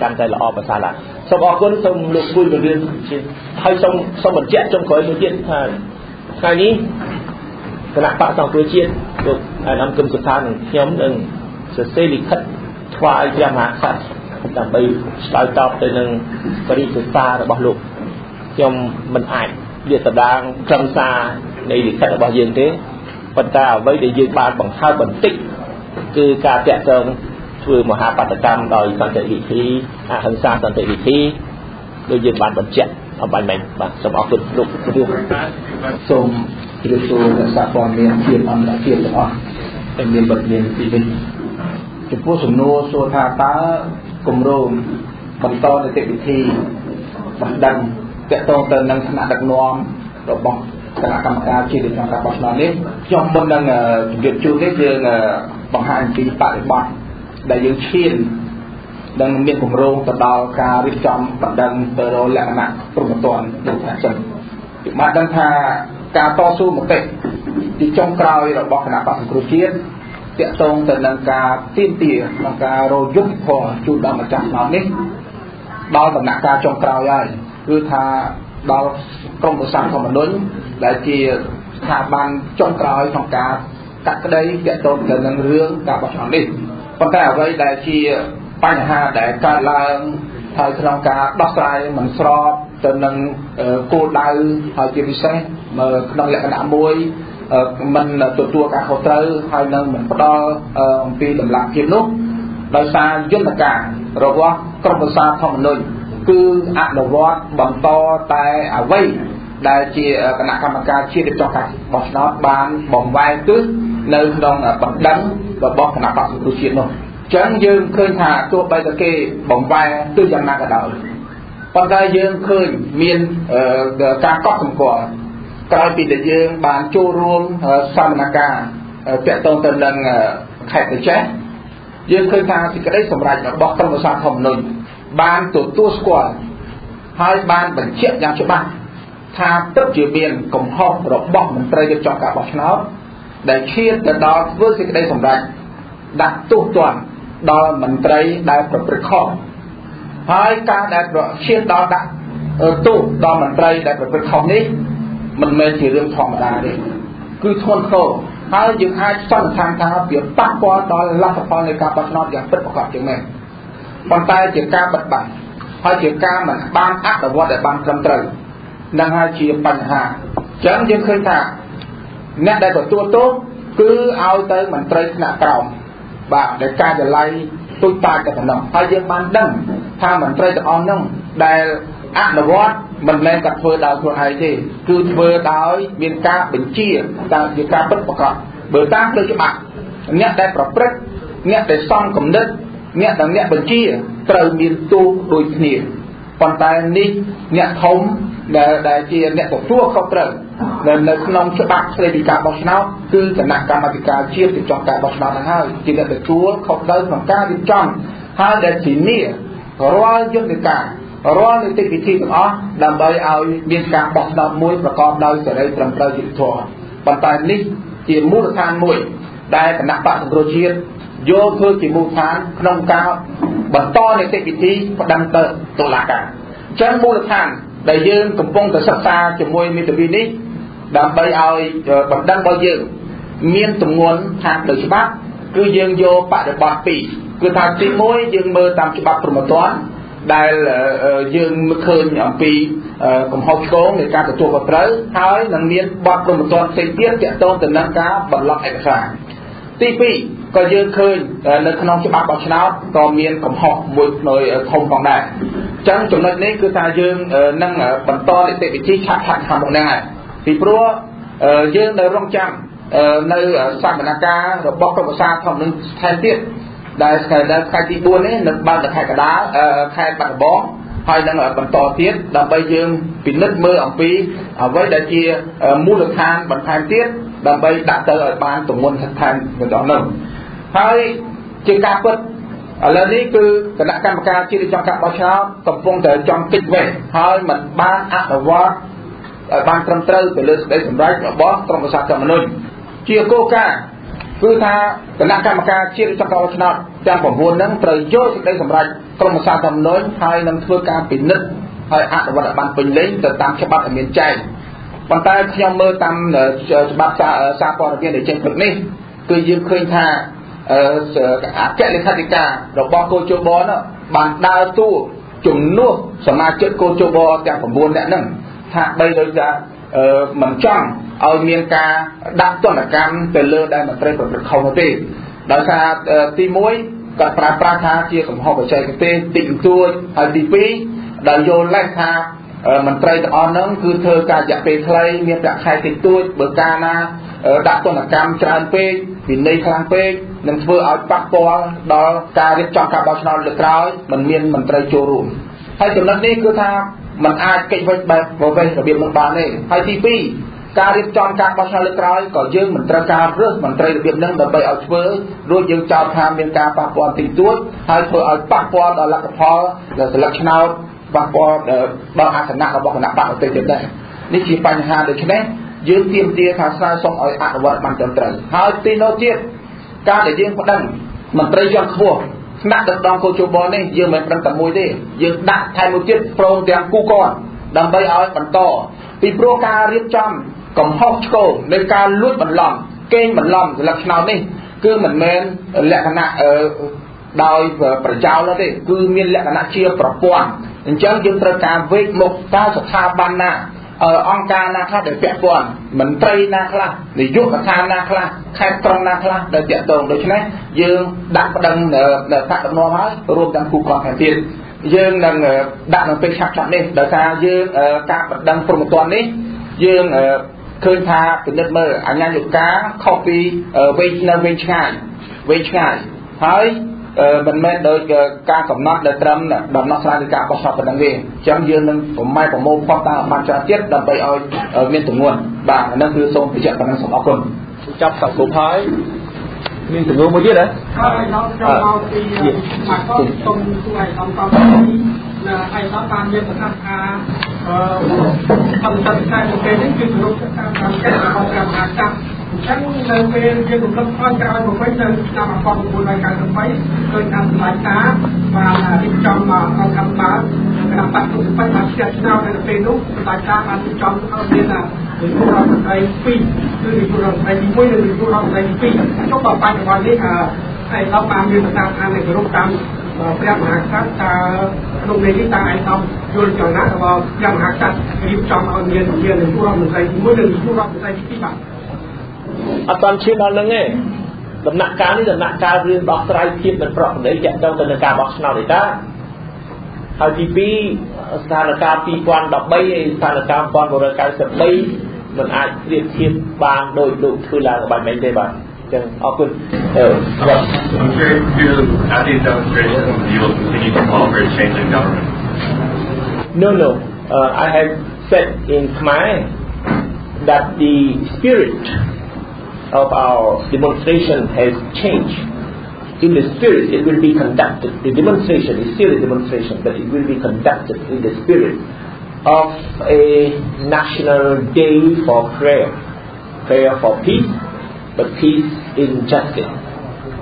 កាន់តែល្អប្រសើរឡើងសូមអរគុណសូមលោកគួយពរៀនហើយសូមបញ្ជាក់ចុងក្រោយមួយទៀតថាថ្ងៃនេះគណៈបកសង្គ្រោះជាតិលោកអាដាមគឹមសុថានិងខ្ញុំនឹងសរសេរលិខិតថ្វាយព្រះមហាក្សត្រដើម្បីឆ្លើយតបទៅនឹងបរិយាកាសរបស់លោកខ្ញុំមិនអាចលាតត្រដាងត្រឹមសារនៃលិខិតរបស់យើងទេប៉ុន្តែអ្វីដែលយើងបានបង្ហើបបន្តិចគឺការតាក់ទងធ្វើមហាបាតកម្មដោយសន្តិវិធីអហិង្សាសន្តិវិធីដូចយើងបានបញ្ជាក់អំបញ្ញមិញបាទសូមអរគុណលោកគ្រូសូមជម្រាបសួរអ្នកសារព័ត៌មានជាតិអន្តរជាតិទាំងអស់ដែលមានបទរៀនពីនេះចំពោះសំណួរសួរថាតើគម្រោងបន្តនីតិវិធីបណ្ដឹងតាក់ទងទៅនឹងឋានៈដឹកនាំរបស់គណៈកម្មការជាតិក្នុងការបោះឆ្នោតនេះខ្ញុំមុននឹងជម្រាបជូននេះយើងបង្ហាញពីបរិបទដែលយើងឈាននិងមានគម្រោងទៅដល់ការរៀបចំបណ្ដឹងទៅរកលក្ខណៈព្រហ្មទណ្ឌដូចថាចឹងពីបានដឹងថាការតស៊ូមតិទីចុងក្រោយរបស់គណៈបក្សសង្គ្រោះជាតិតាក់ទងទៅនឹងការទាមទារក្នុងការរយុទ្ធភ័ណ្ឌជូនដល់ម្ចាស់ឆ្នោតនេះដល់ដំណាក់កាលចុងក្រោយហើយគឺថាដល់ក្រមប្រសាធម្មនុញ្ញដែលជាស្ថាប័នចុងក្រោយក្នុងការកាត់ក្តីតាក់ទងទៅនឹងរឿងការបោះឆ្នោតនេះប៉ុន្តែអ្វីដែលជាបញ្ហាដែលកើតឡើងហើយក្នុងការដោះស្រាយមិនស្របទៅនឹងគោលដៅហើយជាពិសេសក្នុងលក្ខណៈមួយមិនទទួលការខុសត្រូវហើយនឹងមិនផ្ដល់អំពីតម្លាភាពនោះដោយសារយន្តការរបស់ក្រមប្រសាធម្មនុញ្ញគឺអនុវត្តបន្តតែអ្វីដែលជាគណៈកម្មការជាតិរៀបចំការបោះឆ្នោតបានបំវែងទិសនៅក្នុងបណ្ដឹងរបស់គណៈបក្សសង្គ្រោះជាតិនោះចឹងយើងឃើញថាទោះបីតែគេបំវែងទិសយ៉ាងណាក៏ដោយប៉ុន្តែយើងឃើញមានការកត់សម្គាល់ក្រោយពីដែលយើងបានចូលរួមសកម្មភាពតាក់ទងទៅនឹងខេត្តកញ្ចេះយើងឃើញថាសេចក្តីសម្រេចរបស់ក្រមប្រសាធម្មនុញ្ញបានទទួលស្គាល់ហើយបានបញ្ជាក់យ៉ាងច្បាស់ថាពិតជាមានកំហុសរបស់មន្ត្រីរៀបចំការបោះឆ្នោតដែលឈានទៅដល់ធ្វើសេចក្តីសម្រេចដាក់ទោសទណ្ឌដល់មន្ត្រីដែលប្រព្រឹត្តខុសហើយការដែលឈានដល់ដាក់ទោសដល់មន្ត្រីដែលប្រព្រឹត្តខុសនេះមិនមែនជារឿងធម្មតាទេគឺធ្ងន់ធ្ងរ ហើយយើងអាចសន្និដ្ឋានថាវាប៉ះពាល់ដល់លទ្ធផលនៃការបោះឆ្នោតយ៉ាងពិតប្រាកដជាងមែនប៉ុន្តែជាការបិទបាំងហើយជាការមិនបានអនុវត្តឲ្យបានត្រឹមត្រូវនឹងហើយជាបញ្ហាអញ្ចឹងយើងឃើញថាអ្នកដែលទទួលទោសគឺឲ្យទៅមន្ត្រីថ្នាក់ក្រោមបាទដែលការិយាល័យទូចតាចតែប៉ុណ្ណោះហើយយើងបានដឹងថាមន្ត្រីទាំងអស់ហ្នឹងដែលអនុវត្តមិនមែនតែធ្វើដោយខ្លួនឯងទេគឺធ្វើដោយមានការបញ្ជាតាមជាការពិតប្រាកដបើតាមផ្លូវច្បាប់អ្នកដែលប្រព្រឹត្តអ្នកដែលសំគំនិតអ្នកដែលអ្នកបញ្ជាត្រូវមានទោសដូចគ្នាប៉ុន្តែនេះអ្នកធំដែលជាអ្នកទទួលខុសត្រូវនៅក្នុងច្បាប់ស្តីពីការបោះឆ្នោតគឺគណៈកម្មាធិការជាតិរៀបចំការបោះឆ្នោតហ្នឹងហើយជាអ្នកទទួលខុសត្រូវក្នុងការរៀបចំហើយដែលធានារាល់យន្តការរាល់នីតិវិធីទាំងអស់ដើម្បីឲ្យមានការបោះឆ្នោតមួយប្រកបដោយសេរីត្រឹមត្រូវយុត្តិធម៌ប៉ុន្តែនេះជាមូលដ្ឋានមួយដែលគណៈបក្សសង្គ្រោះជាតិយកធ្វើជាមូលដ្ឋានក្នុងការបន្តនីតិវិធីប្តឹងទៅតុលាការអញ្ចឹងមូលដ្ឋានដែលយើងកំពុងតែសិក្សាជាមួយមេធាវីនេះដើម្បីឲ្យបណ្ដឹងរបស់យើងមានទម្ងន់ថាដោយច្បាប់គឺយើងយកបរិបទពីរគឺថាទី1យើងមើលតាមច្បាប់ព្រហ្មទណ្ឌដែលយើងមើលឃើញអំពីកំហុសឆ្គងនៃការទទួលខុសត្រូវហើយនឹងមានបទព្រហ្មទណ្ឌផ្សេងទៀតទាក់ទងទៅនឹងការបន្លប់ឯកសារទី2ក៏យើងឃើញនៅក្នុងច្បាប់បោះឆ្នោតក៏មានកំហុសមួយធំផងដែរអញ្ចឹងចំណុចនេះគឺថាយើងនឹងបន្តនីតិវិធីឆាប់ខាងមុខហ្នឹងហើយពីព្រោះយើងនៅរងចាំនៅសកម្មភាពរបស់ប្រកាសធម្មនុញ្ញថែមទៀតដែលខែទី4នេះនឹងបើកខែកណ្ដាលខែបាត់ដំបងហើយនឹងបន្តទៀតដើម្បីយើងពិនិត្យមើលអំពីអ្វីដែលជាមូលដ្ឋានបន្ថែមទៀតដើម្បីដាក់ទៅឲ្យបានទម្ងន់ថែមបន្តនោះហើយជាការពិតឥឡូវនេះគឺគណៈកម្មការជាតិរៀបចំការបោះឆ្នោតកំពុងតែចំកិច្ចវេះហើយមិនបានអនុវត្តឲ្យបានត្រឹមត្រូវទៅលើសេចក្តីសម្រេចរបស់ក្រុមប្រឹក្សាធម្មនុញ្ញជាគោលការណ៍គឺថាគណៈកម្មការជាតិរៀបចំការបោះឆ្នោតទាំង9ហ្នឹងត្រូវយកសេចក្តីសម្រេចក្រុមប្រឹក្សាធម្មនុញ្ញហើយនឹងធ្វើការពិនិត្យហើយអនុវត្តឲ្យបានពេញលេញទៅតាមច្បាប់ដែលមានចែងប៉ុន្តែខ្ញុំមើលតាមច្បាប់សារព័ត៌មានដែលចេញព្រឹកនេះគឺយើងឃើញថាអគ្គលេខាធិការរបស់គោជបនោះបានដើរតួជំនួសសមាជិកគោជបទាំង9នាក់ហ្នឹងថាបីដោយថាមិនចង់ឲ្យមានការដាក់ទណ្ឌកម្មទៅលើដែលមន្ត្រីប្រព្រឹត្តខុសនោះទេដោយសារទី1ក៏ប្រើប្រាស់ថាជាកំហុសបច្ចេកទេសតិចតួចហើយទី2ដែលយល់លេសថាមន្ត្រីទាំងអស់ហ្នឹងគឺធ្វើការរយៈពេលខ្លីមានប្រាក់ខែតិចតួចបើកាលណាដាក់ទណ្ឌកម្មច្រើនពេកវិន័យខ្លាំងពេកនឹងធ្វើឲ្យប៉ះពាល់ដល់ការរៀបចំការបោះឆ្នោតលើកក្រោយមិនមានមន្ត្រីចូលរួមហើយចំណុចនេះគឺថាมันអាចកិច្ចវេចបែបរបៀបនឹងបានទេហើយទី2ការរៀបចំការបោះឆ្នោតលើកក្រោយក៏យើងមិនត្រូវការរើសមន្ត្រីរបៀបនឹងដើម្បីឲ្យធ្វើរួចយើងចោទថាមានការប៉ះពាល់តិចតួចហើយធ្វើឲ្យប៉ះពាល់ដល់លទ្ធផលដែលសិលឹកឆ្នោតប៉ះពាល់ដល់អាសនៈរបស់គណៈបកទៅទៀតដែរនេះជាបញ្ហាដូច្នេះយើងទាមទារថាស្នើសុំឲ្យអនុវត្តបានត្រឹមត្រូវហើយទីនោះទៀតការដែលយើងប្តឹងមន្ត្រីជាន់ខ្ពស់ថ្នាក់ដឹកនាំគោជបនេះយើងមិនប្តឹងតែមួយទេយើងដាក់ថែមមួយទៀតព្រមទាំងគូគាត់ដើម្បីឲ្យបន្តពីព្រោះការរៀបចំកំហុសឆ្គងនៃការលួចបន្លំកេងបន្លំសិលឹកឆ្នោតនេះគឺមិនមែនលក្ខណៈដោយប្រយោលទេគឺមានលក្ខណៈជាប្រព័ន្ធអញ្ចឹងយើងត្រូវការវេកមុខតើស្ថាប័នណាអង្គការណាខ្លះដែលពាក់ព័ន្ធមន្ត្រីណាខ្លះនាយកដ្ឋានណាខ្លះខេត្តក្រុងណាខ្លះដែលតាក់ទងដូច្នេះយើងដាក់ប្តឹងដាក់ដំណំហើយរួមទាំងគូគាត់ទាំងទៀតយើងនឹងដាក់នៅពេលឆាប់ៗនេះដោយសារយើងការប្តឹងព្រហ្មទណ្ឌនេះយើងឃើញថាពិនិត្យមើលអញ្ញាយុការខុសពីវែងឆ្ងាយហើយមិនមែនដោយការកំណត់ដែលត្រឹមដំណោះស្រាយនៃការបោះឆ្នោតប៉ុណ្ណឹងទេអញ្ចឹងយើងនឹងប្រមូលផុសតាមបានច្រើនទៀតដើម្បីឲ្យមានទម្ងន់បាទអានេះគឺសូមបញ្ជាក់ប៉ុណ្ណឹងសូមអរគុណចាប់សកម្មហើយមានទម្ងន់មួយទៀតហ៎ហើយដល់ចូលមកពីអាកុំសូមជួយឲ្យសំខាន់ណាហើយដល់តាមយើងប្រកាសថាបន្តតែពេលនេះគឺរូបតាមការរបស់ព្រះមហាក្សត្រអញ្ចឹងនៅពេលយើងរំលឹកផលក្រោយមកវិញនៅឆ្នាំ1993ឃើញថាសម្ដេចតាបានរៀបចំមកអង្គការបាលគណៈបក្សសុខិតបានជាឆ្នោតនៅពេលនោះសម្ដេចតាបានរៀបចំឲ្យមាន ជួររដ្ឋស្ដី2គឺនាយករដ្ឋស្ដីទី1និងនាយករដ្ឋស្ដីទី2នោះក៏បច្ចុប្បន្ននេះឯកឧត្តមបានមានប្រសាសន៍ថានៅគ្រប់តាមព្រះមហាក្សត្រតើក្នុងនេះតើឯកឧត្តមយល់ចំណាស់របស់ព្រះមហាក្សត្ររៀបចំឲ្យមាននាយករដ្ឋមន្ត្រីទី1និងនាយករដ្ឋមន្ត្រីទី2បាទអត់បានឈានដល់នឹងទេដំណាក់កាលនេះដំណាក់កាលរឿងដោះស្រាយភាពមិនប្រក្រតីទាក់ទងទៅនឹងការបោះឆ្នោតទេតាហើយទី2ស្ថានភាព2013ហើយស្ថានភាព1993មិនអាចប្រៀបធៀបបានដោយលោកធ្វើឡើងបាច់មែនទេបាទចឹងអរគុណ I'm curious at these demonstrations you will continue to call for a change in government. No, I have said in Khmer that the spirit of our demonstration has changed. In the spirit, it will be conducted. The demonstration is still a demonstration, but it will be conducted in the spirit of a national day for prayer for peace, but peace in justice.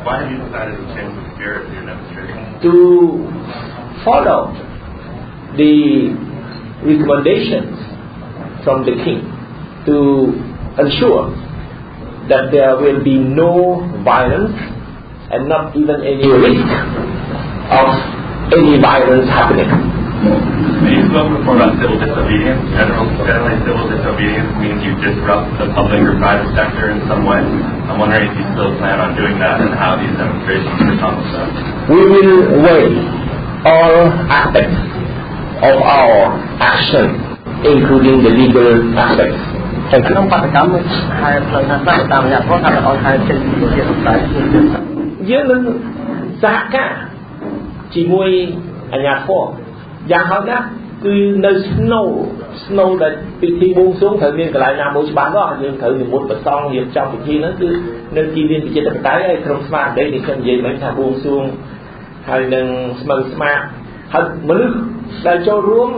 Why have you decided to change the spirit of your demonstration? To follow the recommendations from the king to ensure that there will be no violence and not even any risk of any violence happening. You spoke before about civil disobedience. Generally, civil disobedience means you disrupt the public or private sector in some way. I'm wondering if you still plan on doing that and how these demonstrations will accomplish that. We will weigh all aspects of our action, including the legal aspects. Thank you. យើងនឹងសហការជាមួយអាជ្ញាធរយ៉ាងហោចណាស់គឺនៅ snow ដែលពិធីបួងសួងត្រូវមានកន្លែងណាមួយច្បាស់លាស់យើងត្រូវនិមន្តប្រសង់រៀបចំពិធីហ្នឹងគឺនៅទីលានប្រជាធិបតេយ្យហើយក្រុមស្មារតីនេះខ្ញុំនិយាយមិនថាបួងសួងហើយនឹងស្មៅស្មារហើយមនុស្សដែលចូលរួម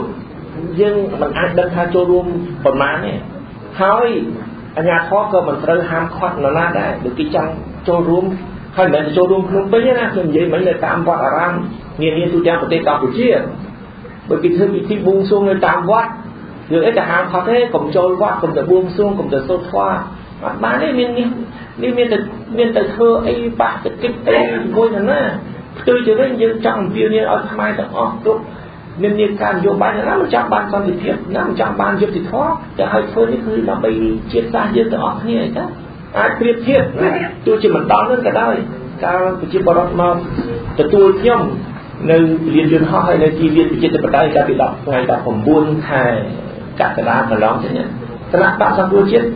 យើងមិនអាចដឹងថាចូលរួមប៉ុន្មានទេហើយអាជ្ញាធរក៏មិនត្រូវហាមឃាត់នរណាដែរបើគេចង់ចូលរួមហើយមិនចូលរួមក្នុងពេញណាខ្ញុំនិយាយមិននៅតាមវត្តអារាមនានាទូទាំងប្រទេសកម្ពុជាបើគេធ្វើពិធីបួងសួងនៅតាមវត្តយើងអីទៅហាមឃាត់ទេកុំចូលវត្តកុំទៅបួងសួងកុំទៅសូត្រធម៌អត់បានទេមានតែធ្វើអីបាក់ទៅគិតអីជាមួយនឹងណាផ្ទុយទៅវិញយើងចង់អំពាវនាវឲ្យខ្មែរទាំងអស់គ្រប់មានការនយោបាយណាមិនចង់បានសន្តិភាពណាមិនចង់បានយុត្តិធម៌តែឲ្យធ្វើនេះគឺដើម្បីជាតិសាសន៍យើងទាំងអស់គ្នាទេអាចប្រៀបធៀបទោះជាមិនដល់នឹងក៏ដោយការប្រជាពលរដ្ឋមកទទួលខ្ញុំនៅលានយន្តហោះហើយនៅទីលានប្រជាធិបតេយ្យកាលពីថ្ងៃ19ខែកក្កដាកន្លងទៅនេះគណៈបកសង្គ្រោះជាតិ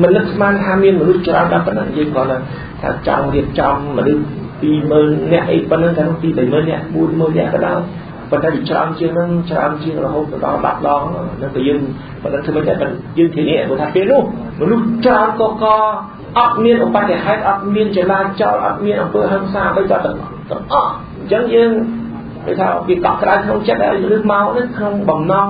មិននឹកស្មានថាមានមនុស្សច្រើនដល់ប៉ុណ្ណឹងយើងគាត់ថាចង់រៀបចំមនុស្ស 20,000 នាក់អីប៉ុណ្ណឹងតែពី 30,000 នាក់ 40,000 នាក់ក៏ដោយប៉ុន្តែច្រើនជាងនឹងច្រើនជាងរហូតដល់10ដងនឹងតែយើងប៉ុន្តែធ្វើមិនតែយើងធានាថាពេលនោះមនុស្សច្រើនកអត់មានឧបទ្ទហេតុអត់មានចលាចលអត់មានអំពើហិង្សាអ្វីក៏ទាំងអស់អញ្ចឹងយើងគេថាវាកក់ក្ដៅក្នុងចិត្តហើយឬមកនេះក្នុងបំណង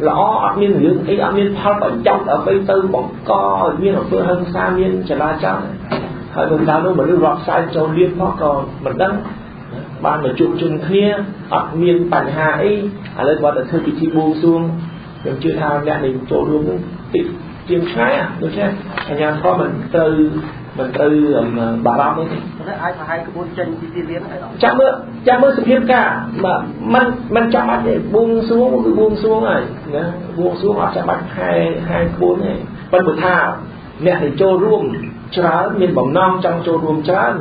ល្អអត់មានរឿងអីអត់មានផលប្រយោជន៍អ្វីទៅបង្កឲ្យមានអំពើហិង្សាមានចលាចលហើយដល់នោះមនុស្សរាប់ផ្សាយចូលលៀនផងក៏មិនដឹងបានមកជួបជុំគ្នាអត់មានបញ្ហាអីឥឡូវគាត់ទៅធ្វើពិធីបួងសួងខ្ញុំជឿថាអ្នកនេះចូលរួមនឹងតិចជាងឆ្ងាយដូច្នេះអាជ្ញាធរមិនត្រូវបារម្ភទេអាចប្រហែលក្បួនចេញពីទីលានចាំមើលសភាពការមិនចាំបាច់ទេបួងសួងគឺបួងសួងហើយណាបួងសួងអត់ចាំបាច់ហែក្បួនទេប៉ុន្តែថាអ្នកដែលចូលរួមច្រើនមានបំណងចង់ចូលរួមច្រើន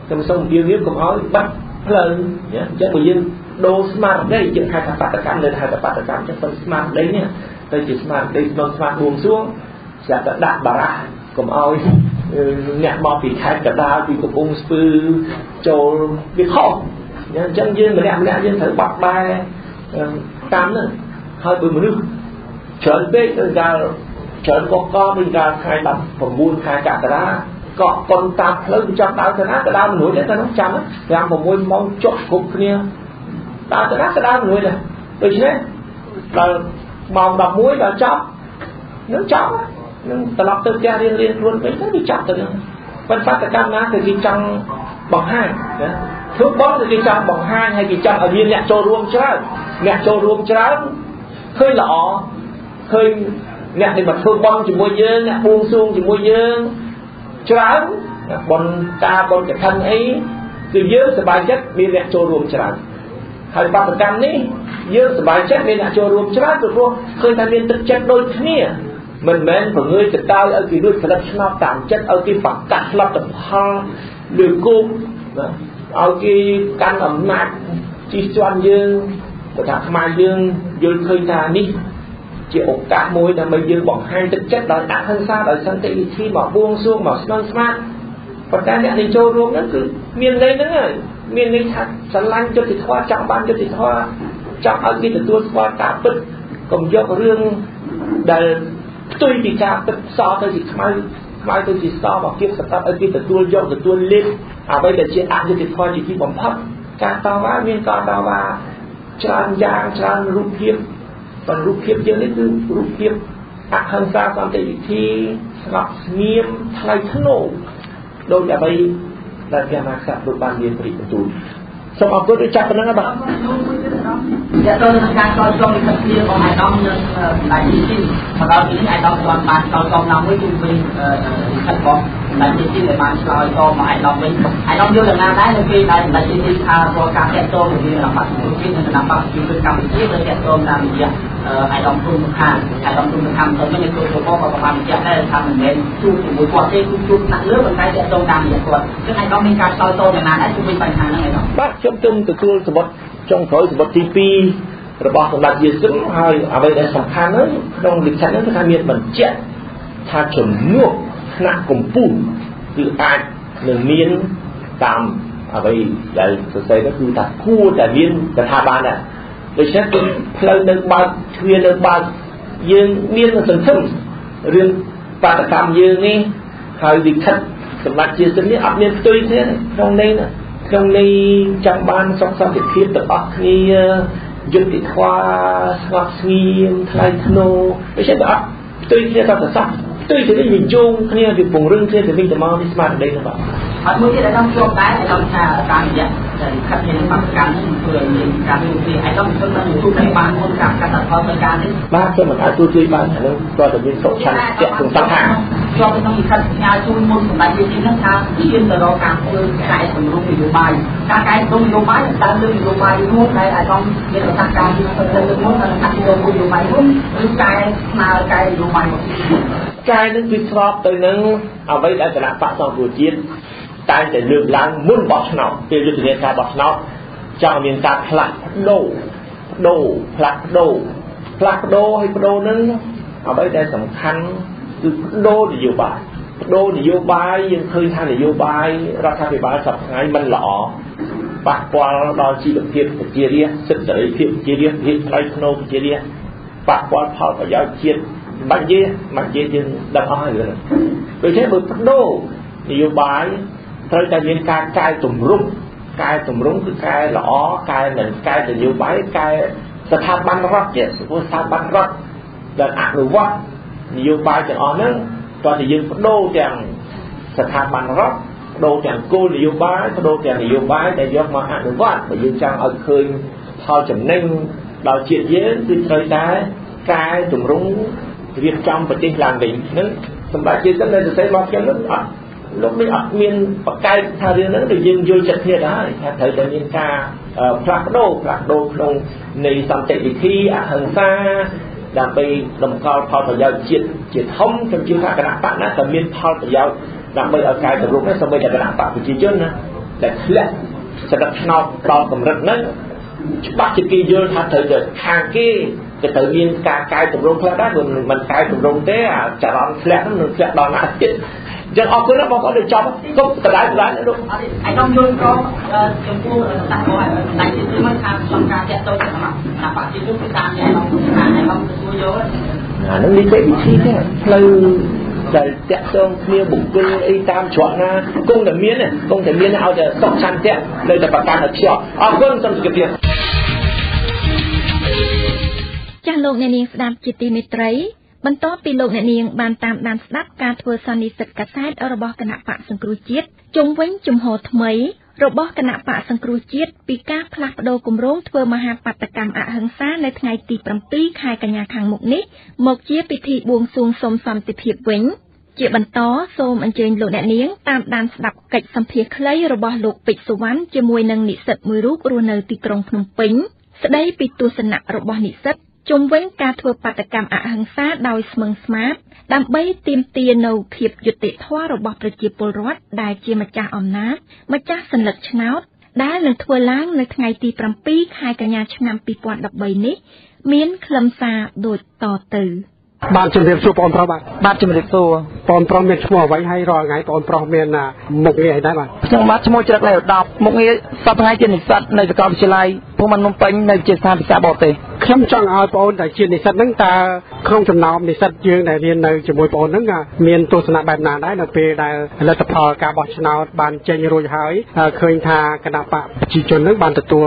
ខ្ញុំសូមជម្រាបកុំឲ្យបាត់ផ្លូវអញ្ចឹងបើយើងដូរស្មារតីយើងហៅថាបដកម្មនៅហៅថាបដកម្មចឹងស្មារតីនេះទៅជាស្មារតីក្នុងស្មារតីបួងសួងស្រាប់តែដាក់បារះកុំឲ្យអ្នកមកពីខេត្តកដាលពីកំពង់ស្ពឺចូលវាខុសអញ្ចឹងយើងម្នាក់យើងត្រូវបាត់បែរតាមហ្នឹងហើយបើមនុស្សច្រើនពេកទៅដល់ច្រើនកកដូចកាលថ្ងៃ19ខែកក្កដាកក់កុនតាមផ្លូវចង់ដើរទៅណាទៅដើរមួយទេតែនោះចាំ5 6 ម៉ោងចុះគ្រប់គ្នាដើរទៅណាទៅដើរមួយដែរដូច្នេះដល់ម៉ោង11ដល់ចប់នឹងចប់នឹងត្រឡប់ទៅផ្ទះរៀនខ្លួនវិញទៅវាចាប់ទៅនឹងប៉ុន្តែបដកម្មណាគឺគេចង់បង្ហាញណាធ្វើបងគឺគេចង់បង្ហាញហើយគេចង់ឲ្យមានអ្នកចូលរួមច្រើនឃើញល្អឃើញ អ្នកដែលមកធ្វើបន់ជាមួយយើងអ្នកបួងសួងជាមួយយើងច្រើនបន់ការបន់កឋិនអីគឺយើងសប្បាយចិត្តមានអ្នកចូលរួមច្រើនហើយបាតកម្មនេះយើងសប្បាយចិត្តមានអ្នកចូលរួមច្រើនព្រោះឃើញថាមានទឹកចិត្តដូចគ្នាមិនមែនប្រងើយកតើឲ្យគេលួចផលិតឆ្នោតតាមចិត្តឲ្យគេប្រកាសលទ្ធផលលើគោកឲ្យគេកាន់អំណាចជិះជាន់យើងបើថាខ្មែរយើងយល់ឃើញថានេះជាឱកាសមួយដើម្បីយើងបង្ហាញទឹកចិត្តដោយអហិង្សាដោយសន្តិវិធីមកបួងសួងមកស្នើស្មាតប៉ុន្តែអ្នកដែលចូលរួមហ្នឹងគឺមានន័យហ្នឹងហើយមានន័យថាស្រឡាញ់យុត្តិធម៌ចង់បានយុត្តិធម៌ចង់ឲ្យគេទទួលស្គាល់ការពិតកុំយករឿងដែលផ្ទុយពីការពិតសទៅជាខ្មៅទៅជាសមកគៀបសត្វឲ្យគេទទួលយកទទួលលេបអ្វីដែលជាអយុត្តិធម៌ជាទីបំផុតការតវ៉ាមានការតវ៉ាច្រើនយ៉ាងច្រើនរូបភាពប៉ុន្តែរូបភាពយើងនេះគឺរូបភាពអហិង្សាសន្តិវិធីស្ងប់ស្ងៀមថ្លៃថ្នូរដោយអ្វីដែលព្រះមហាក្សត្រលោកបានមានព្រីបន្ទូលសូមអរគុណចាប់ប៉ុណ្ណឹងបាទ Dạ tôi làการcoi trong cái kia còn ai đông đại diện chính mà đó chính ai đông toàn bàn coi trong năm với trung bình thành phố đại diện chính để bàn coi cho mà ai đông vô lần nào đấy là khi đại diện chính tha cho các cái tôi thì là bắt một cái là nằm bắt cái cầm chiếc để cái tôi làm gì ai đông phương hàng ai đông phương hàng tôi mới tôi có vào bàn chắc đây là mình lên chung một quả cái chung nặng nước bằng cái tôi làm gì rồi cái ai đông mìnhการcoi tôi là nào đấy trung bình bàn hàng này đó bác trong từ tôi từ một trong khối từ một TVរបស់សម្ដេចយេស៊ុសហើយអ្វីដែលសំខាន់ហ្នឹងក្នុងលិខិតហ្នឹងគឺថាមានបញ្ជាក់ថាជំនួសថ្នាក់កម្ពុជាគឺអាចនឹងមានតាមអ្វីដែលសរសេរនោះគឺថាគួរតែមានស្ថាប័នដែរដូច្នេះគឺផ្លូវនៅបើកទ្វារនៅបើកយើងមានសង្ឃឹមរឿងបាតកម្មយើងនេះហើយលិខិតសម្ដេចយេស៊ុសនេះអត់មានផ្ទុយទេក្នុងន័យចង់បានសុខសន្តិភាពទាំងអស់គ្នាយុត្តិធម៌ស្ងប់ស្ងៀមថ្លៃថ្នូរដូច្នេះអត់ផ្ទុយគ្នាទៅសោះផ្ទុយទៅវិញយោងគ្នាវាពង្រឹងគ្នាទៅវិញទៅមកនេះស្មារតីហ្នឹងបាទអត់មួយទៀតឲ្យដល់ជួបដែរឲ្យដល់ថាតាមរយៈខិតគ្នានឹងបាតកម្មនេះធ្វើឲ្យការវិភាគឲ្យដល់ទៅនឹងទូទៅបានមុនការកាត់បន្ថយទៅការនេះបាទខ្ញុំមិនអាចទូជួយបានអានោះក៏តែមានសុខឆន្ទៈក្នុងសង្ខារជាប់ក្នុងលិខិតផ្ញើជូនមុនសម្រាប់យើងហ្នឹងថាជាទៅរកការធ្វើកែសម្រួលនយោបាយការកែសម្រួលនយោបាយតាមលើនយោបាយនោះដែលឲ្យដល់មានប្រសាសន៍ការពីទៅមុនដល់ថានយោបាយនោះឬកែស្មើកែនយោបាយមកកែនឹងគឺស្របទៅនឹងអ្វីដែលគណៈបកសង្គ្រោះជាតិតែងតែលើកឡើងមុនបោះឆ្នោតពេលយុទ្ធនាការបោះឆ្នោតចង់មានការផ្លាស់ប្ដូរផ្លាស់ប្ដូរឲ្យប្ដូរនឹងអ្វីដែលសំខាន់គឺប្ដូរនយោបាយយើងឃើញថានយោបាយរដ្ឋាភិបាលសប្តាហ៍ថ្ងៃមិនល្អប៉ះពាល់ដល់ជីវភាពប្រជារាស្ត្រសិទ្ធិសេរីភាពប្រជារាស្ត្រភាពថ្លៃថ្នូរប្រជារាស្ត្រប៉ះពាល់ផលប្រយោជន៍ជាតិបាច់និយាយយើងដឹងអស់ហើយដូច្នេះបើប្ដូរនយោបាយត្រូវតែមានការកែតម្រង់គឺកែល្អកែមិនកែនយោបាយកែស្ថាប័នរដ្ឋទៀតព្រោះស្ថាប័នរដ្ឋដែលអនុវត្តនយោបាយទាំងអស់ហ្នឹងតើយើងបដូរទាំងស្ថាប័នរដ្ឋបដូរទាំងគោលនយោបាយបដូរទាំងនយោបាយដែលយកមកអនុវត្តបើយើងចង់ឲ្យឃើញផលចំណេញដល់ជាតិយើងគឺត្រូវតែកែតម្រង់រៀបចំប្រទេសឡើងវិញហ្នឹងសម្រាប់ជាសិនដែលសរសេរមកខ្ញុំហ្នឹងអត់លោកនេះអត់មានបកកែថារឿងហ្នឹងដែលយើងយល់ចិត្តគ្នាដែរថាត្រូវតែមានការផ្លាស់ប្ដូរក្នុងនៃសន្តិវិធីអហិង្សាដើម្បីតម្កល់ផលប្រយោជន៍ជាតិជាធំខ្ញុំជឿថាគណៈបកណាក៏មានផលប្រយោជន៍ដើម្បីឲ្យកែតម្រង់នេះសូម្បីតែគណៈបកប្រជាជនណាដែលធ្លាក់ស្ដាប់ឆ្នោតដល់កម្រិតហ្នឹងច្បាស់ជាគេយល់ថាត្រូវតែខាងគេក៏ត្រូវមានការកែតម្រង់ខ្លះដែរបើមិនកែតម្រង់ទេអាចរំធ្លាក់នឹងធ្លាក់ដល់ណាទៀតចឹងអរគុណបងប្អូនដែលចប់គុំដដែលលោកឯកឧត្តមយល់ក៏ចំពោះសាស្ត្ររបស់តែជាមិនថាក្នុងការចាក់ចូលក្នុងណាបជាយុទ្ធតាមឯកឧត្តមទទួលយកអានឹងនេះវិធីទេផ្លូវដែលតាក់ទងគ្នាបុគ្គលអីតាមច្រកណាគង់តែមានឲ្យតែសុខឆន្ទៈនៅតែប្រកាន់ឲ្យខ្ជាប់អរគុណសូមជម្រាបលាចាស់លោកអ្នកនាងស្ដាប់ជាទីមេត្រីបន្ទាប់ពីលោកអ្នកនាងបានតាមដានស្ដាប់ការធ្វើសន្និសីទកាសែតរបស់គណៈបកសង្គ្រោះជាតិជុំវិញជំហរថ្មី របស់គណៈបកសង្គ្រោះជាតិពីការផ្លាស់ប្តូរគម្រោងធ្វើមហាបាតកម្មអហិង្សានៅថ្ងៃទី7ខែកញ្ញាខាងមុខនេះមកជាពិធីបួងសួងសុំសន្តិភាពវិញជាបន្តសូមអញ្ជើញលោកអ្នកនាងតាមដានស្ដាប់កិច្ចសម្ភាសន៍ខ្លីរបស់លោកពេជ្រសុវណ្ណជាមួយនឹងនិស្សិតមួយរូបរស់នៅទីក្រុងភ្នំពេញស្ដីពីទស្សនៈរបស់និស្សិតជុំវិញការធ្វើបាតកម្មអហិង្សាដោយស្មឹងស្មាតដើម្បីទាមទារនូវភាពយុត្តិធម៌របស់ប្រជាពលរដ្ឋដែលជាម្ចាស់អំណាចម្ចាស់សន្លឹកឆ្នោតដែលនឹងធ្វើឡើងនៅថ្ងៃទី7ខែកញ្ញាឆ្នាំ2013នេះមានខ្លឹមសារដូចតទៅបានជំរាបសួរបងប្រុសបាទជំរាបសួរបងប្រុសមានឈ្មោះអ្វីហើយរាល់ថ្ងៃបងប្រុសមានមុខងារអីដែរបាទខ្ញុំបាទឈ្មោះច្រឹកលេខ10មុខងារសប្តាហ៍ថ្ងៃជានិស្សិតនៅសាកលវិទ្យាល័យភូមិន្ទភ្នំពេញនៅវិទ្យាស្ថានភាសាបរទេសខ្ញុំចង់ឲ្យបងតែជានិស្សិតហ្នឹងតើក្នុងចំណោមនិស្សិតយើងដែលរៀននៅជាមួយបងហ្នឹងមានទស្សនៈបែបណាដែរនៅពេលដែលលទ្ធផលការបោះឆ្នោតបានចេញរួចហើយឃើញថាគណៈបកប្រជាជនហ្នឹងបានទទួល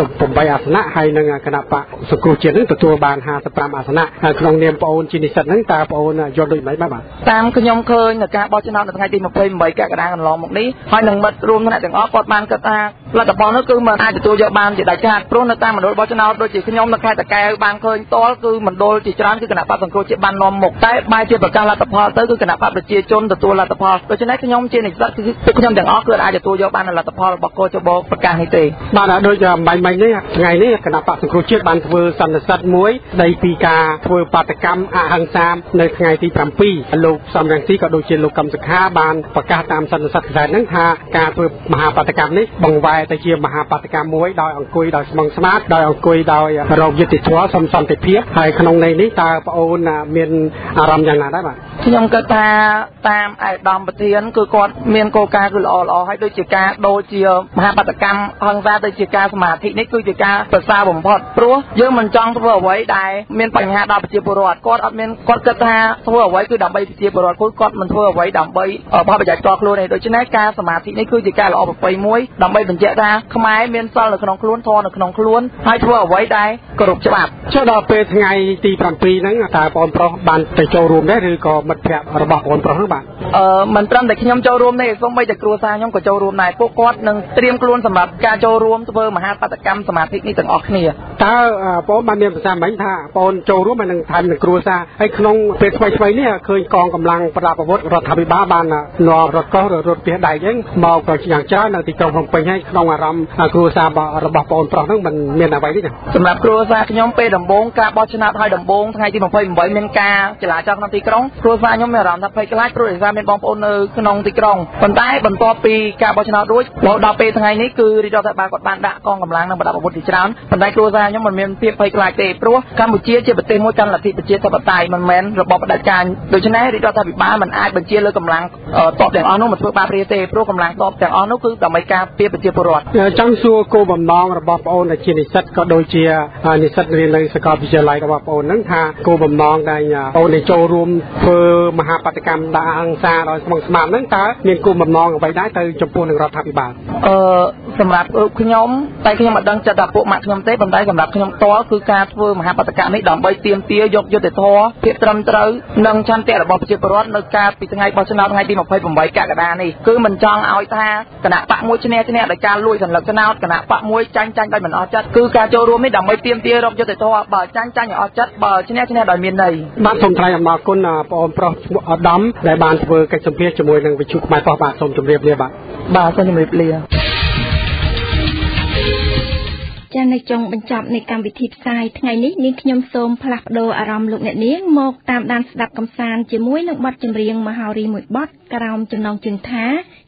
68អាសនៈហើយនឹងគណៈបកសង្គ្រោះជាតិហ្នឹងទទួលបាន55អាសនៈក្នុងនាមបងជានិស្សិតហ្នឹងតើបងយល់ដូចម៉េចបាទតាមខ្ញុំឃើញនៅការបោះឆ្នោតនៅថ្ងៃទី28កក្កដាកន្លងមកនេះហើយនឹងមិត្តរួមថ្នាក់ទាំងអស់គាត់បានគិតថាលទ្ធផលនោះគឺមិនអាចទទួលយកបានជាដាច់ខាតព្រោះនៅតាមមណ្ឌលបោះឆ្នោតដូចជាខ្ញុំនៅខេត្តតាកែវបានឃើញតលគឺមណ្ឌលជាច្រើនគឺគណៈបកសង្គ្រោះជាតិបាននាំមុខតែបែរជាប្រកាសលទ្ធផលទៅគឺគណៈបកប្រជាជនទទួលលទ្ធផលដូច្នេះខ្ញុំជានិស្សិតគឺពួកខ្ញុំទាំងអស់គឺអាចទទួលយកបានលទ្ធផលរបស់កោជបប្រកាសនេះទេបាទដូចបាញ់នេះថ្ងៃនេះគណៈបកសង្គ្រោះជាតិបានធ្វើសន្និសីទមួយស្ដីពីការធ្វើបាតកម្មអហិង្សានៅថ្ងៃទី7លោកសំរងស៊ីក៏ដូចជាលោកកឹមសុខាបានប្រកាសតាមសន្និសីទខែហ្នឹងថាការធ្វើមហាបាតកម្មនេះបង្វែរទៅជាមហាបាតកម្មមួយដោយអង្គុយដោយស្មឹងស្មាតដោយអង្គុយដោយរោគយុត្តិធម៌សំសន្តិភាពហើយក្នុងន័យនេះតើបងអូនមានអារម្មណ៍យ៉ាងណាដែរបាទខ្ញុំគិតថាតាមឯកឧត្តមប្រធានគឺគាត់មានគោលការណ៍គឺល្អហើយដូចជាការដូចជាមហាបាតកម្មហិង្សាទៅជាការសមាធិនេះគឺជាការប្រសើរបំផុតព្រោះយើងមិនចង់ធ្វើអ្វីដែលមានបញ្ហាដល់ប្រជាពលរដ្ឋគាត់អត់មានគាត់គិតថាធ្វើអ្វីគឺដើម្បីប្រជាពលរដ្ឋគាត់មិនធ្វើអ្វីដើម្បីផលប្រយោជន៍ផ្ទាល់ខ្លួនទេដូច្នេះការសមាធិនេះគឺជាការល្អប្រពៃមួយដើម្បីបញ្ជាក់ថាខ្មែរមានសិលនៅក្នុងខ្លួនធម៌នៅក្នុងខ្លួនហើយធ្វើអ្វីដែលគោរពច្បាប់ចុះដល់ពេលថ្ងៃទី7ហ្នឹងតើបងប្រុសបានទៅចូលរួមដែរឬក៏មិត្តភ័ក្តិរបស់បងប្រុសហ្នឹងបាទមិនត្រឹមតែខ្ញុំចូលរួមទេសូម្បីតែគ្រួសារខ្ញុំក៏ចូលរួមដែរពួកគាត់នឹងត្រៀមខ្លួនសម្រាប់ការចូលរួមធ្វើមហាបាតកម្មសមាធិនេះទាំងអស់គ្នាតើបងបានមានប្រសាសន៍មិញថាបងចូលរួមហើយនឹងថែមនឹងគ្រួសារហើយក្នុងពេលថ្មីនេះឃើញកងកម្លាំងប្រដាប់អាវុធរដ្ឋាភិបាលបាននាំរថកោះឬរថពាសដែកហ្នឹងមកក៏យ៉ាងច្រើននៅទីក្រុងភ្នំពេញហើយក្នុងអារម្មណ៍គ្រួសាររបស់បងប្រុសហ្នឹងមិនមានអ្វីទេសម្រាប់គ្រួសារខ្ញុំពេលដំបូងការបោះឆ្នោតហើយដំបូងថ្ងៃទី28មានការចលាចលក្នុងទីក្រុងគ្រួសារខ្ញុំមានអារម្មណ៍ថាភ័យខ្លាចព្រោះដោយសារមានបងប្អូននៅក្នុងទីក្រុងប៉ុន្តែបន្ទាប់ពីការបោះឆ្នោតរួចដល់ពេលថ្ងៃនេះគឺរាជរដ្ឋាភិបាលគាត់បានដាក់កងកម្លាំងនិងប្រដាប់អាវុធជាច្រើនប៉ុន្តែគ្រួសារខ្ញុំមិនមានភាពភ័យខ្លាចទេព្រោះកម្ពុជាជាប្រទេសមួយកាន់លទ្ធិប្រជាធិបតេយ្យមិនមែនរបបផ្ដាច់ការដូច្នេះរាជរដ្ឋាភិបាលមិនអាចបញ្ជាលើកម្លាំងតបទាំងអស់នោះមកធ្វើបាបរាជទេព្រោះកម្លាំងតបទាំងអស់នោះគឺដើម្បីការពារប្រជាពលរដ្ឋចង់សួរគោលបំណងរបស់បងអូនដែលជានិស្សិតក៏ដូចជានិស្សិតរៀននៅសាកលវិទ្យាល័យរបស់បងអូនហ្នឹងថាគោលបំណងដែលបងអូនចូលរួមធ្វើមហាបាតកម្មដាក់អហិង្សាដោយស្មឹងស្មាតហ្នឹងតើមានគោលបំណងអ្វីដែរទៅចំពោះនឹងរដ្ឋាភិបាលសម្រាប់ខ្ញុំតែខ្ញុំមិនដឹងចិត្តថាពួកម៉ាក់ខ្ញុំទេប៉ុន្តែសម្រាប់ខ្ញុំផ្ទាល់គឺការធ្វើមហាបាតកម្មនេះដើម្បីទាមទារយកយុត្តិធម៌ភាពត្រឹមត្រូវនិងឆន្ទៈរបស់ប្រជាពលរដ្ឋនៅការពីថ្ងៃបោះឆ្នោតថ្ងៃទី28កក្កដានេះគឺមិនចង់ឲ្យថាគណៈបកមួយឈ្នះដោយការលួចសន្លឹកឆ្នោតគណៈបកមួយចាញ់ដោយមិនអស់ចិត្តគឺការចូលរួមនេះដើម្បីទាមទាររកយុត្តិធម៌បើចាញ់ឲ្យអស់ចិត្តបើឈ្នះដោយមានន័យបាទសូមថ្លែងអំណរគុណបងប្រុសឈ្មោះឧត្តមដែលបានធ្វើកិច្ចសម្ភាសជាមួយនឹងវិទ្យុខ្មែរប៉ុស្តិ៍បាទសូមជម្រាបលាបាទសូមជម្រាបលាចា៎នៅចុងបញ្ចប់នៃកម្មវិធីផ្សាយថ្ងៃនេះនាងខ្ញុំសូមផ្លាស់ប្ដូរអារម្មណ៍លោកអ្នកនាងមកតាមដានស្ដាប់កំសាន្តជាមួយនឹងបទចម្រៀងមហោរីមួយបទក្រោមចំណងជើងថា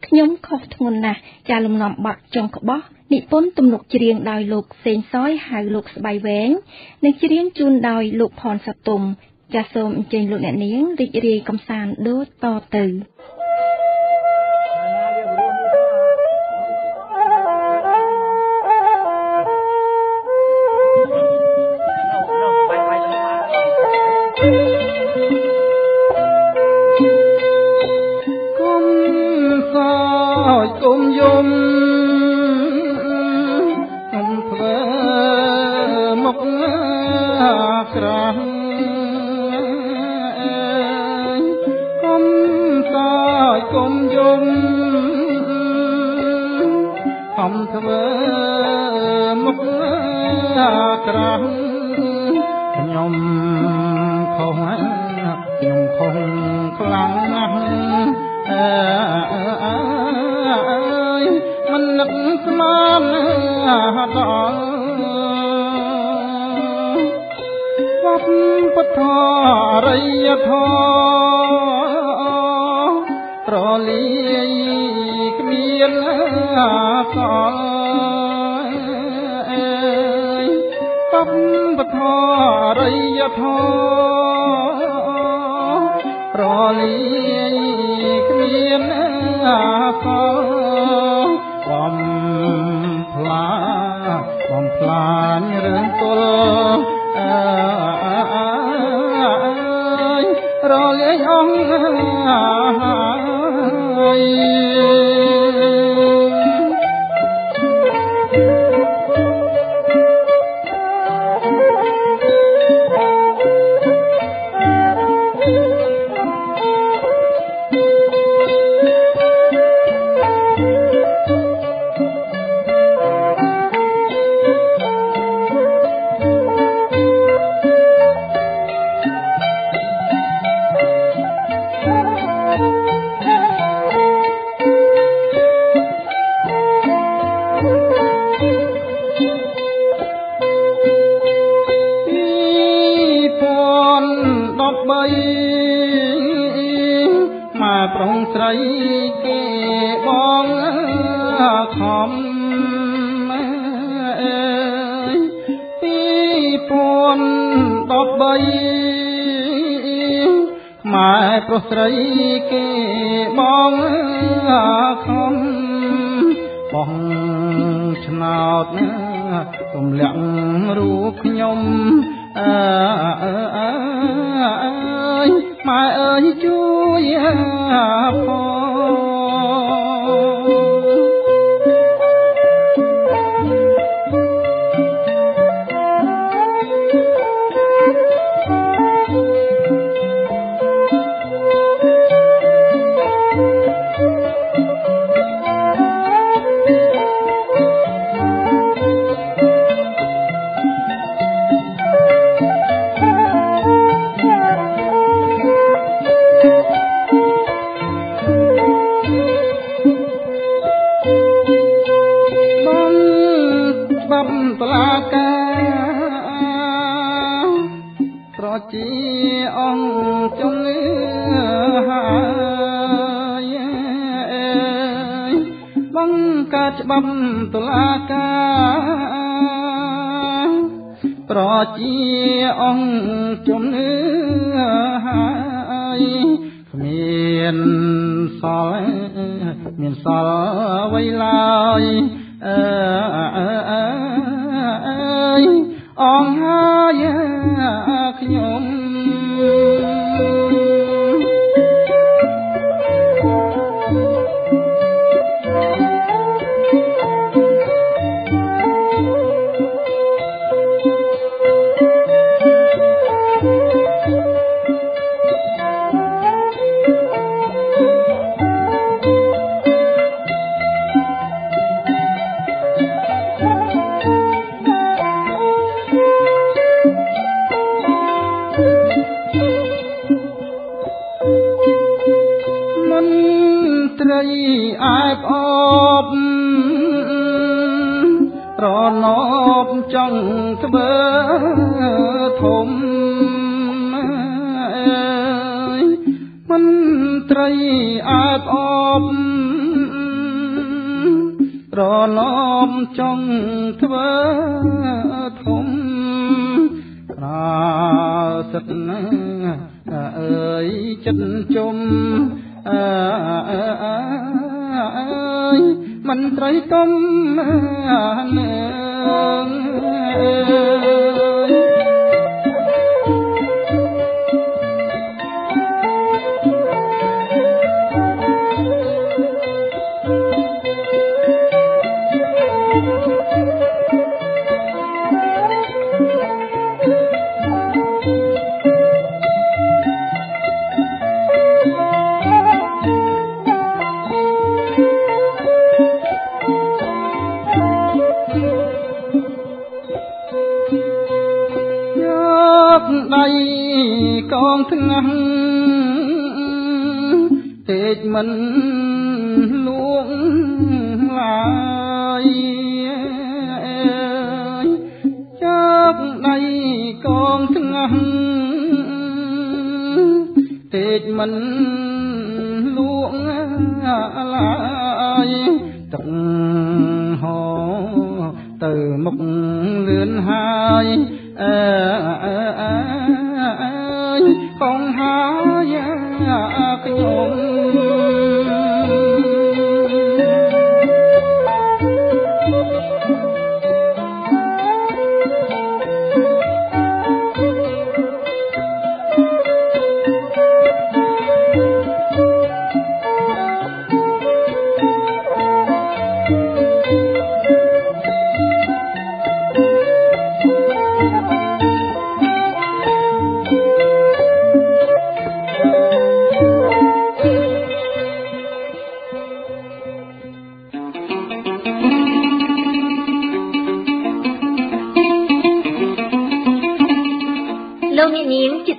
ខ្ញុំខុសធ្ងន់ណាស់ចាលំនាំបទចុងក្បោះនិពន្ធទំនុកច្រៀងដោយលោកសេងសយហៅលោកស្បៃវែងនិងច្រៀងជូនដោយលោកផនសតុំចាសូមអញ្ជើញលោកអ្នកនាងរីករាយកំសាន្តដូចតទៅគុំយំធ្វើមុខក្រាស់គុំត ធ្វើមុខក្រាស់ខ្ញុំខុសខ្លាំងណាស់មិននឹកស្មានដល់វត្តពុទ្ធរិយធម៌ត្រលាយគ្មានសល់វត្តពុទ្ធរិយធម៌ត្រលាយគ្មានសល់បំផ្លាញរឿងទល់រលាយអស់ហើយប្រុងស្រីគេបងខំ2013ខ្មែរប្រុសស្រីគេបងខំបងឆ្នោតទម្លាក់រូបខ្ញុំម៉ែអើយជួយផងជាអង្គជំនឿហើយបង្កើតច្បាប់តុលាការប្រជាអង្គជំនឿហើយគ្មានសល់អ្វីឡើយអងហើយខ្ញុំអែបអបរណបចង់ធ្វើធំមន្ត្រីអែបអបរណបចង់ធ្វើធំក្រសិតណាអើយចិត្តជុំមន្ត្រីទុំ ថ្ងាស់ទេចមិនលួងឡើយចាប់ដៃកងថ្ងាស់ទេចមិនលួងឡើយទឹកហោទៅមុខលឿនហើយកងហើយខ្ញុំ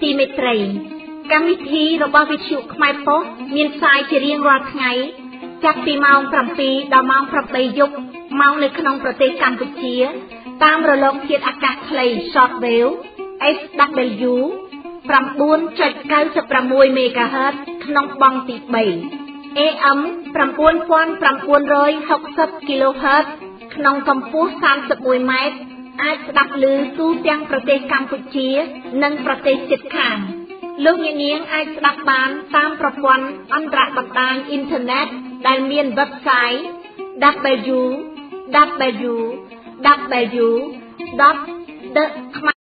ទីមេត្រីកម្មវិធីរបស់វិទ្យុខ្មែរប៉ុស្តិ៍មានផ្សាយជារៀងរាល់ថ្ងៃចាប់ពីម៉ោង 7 ដល់ម៉ោង 8 យប់ម៉ោងនៅក្នុងប្រទេសកម្ពុជាតាមរលកធាតុអាកាសខ្លី Shortwave SW 9.96 MHz ក្នុងបង់ទី 3 AM 9960 kHz ក្នុងកម្ពស់ 31 ម៉ែត្រអាចស្ដាប់ឮទូទាំងប្រទេសកម្ពុជានិងប្រទេសជិតខាងលោកអ្នកនាងអាចស្ដាប់បានតាមប្រព័ន្ធអន្តរបណ្ដាញអ៊ីនធឺណិតដែលមាន website www.the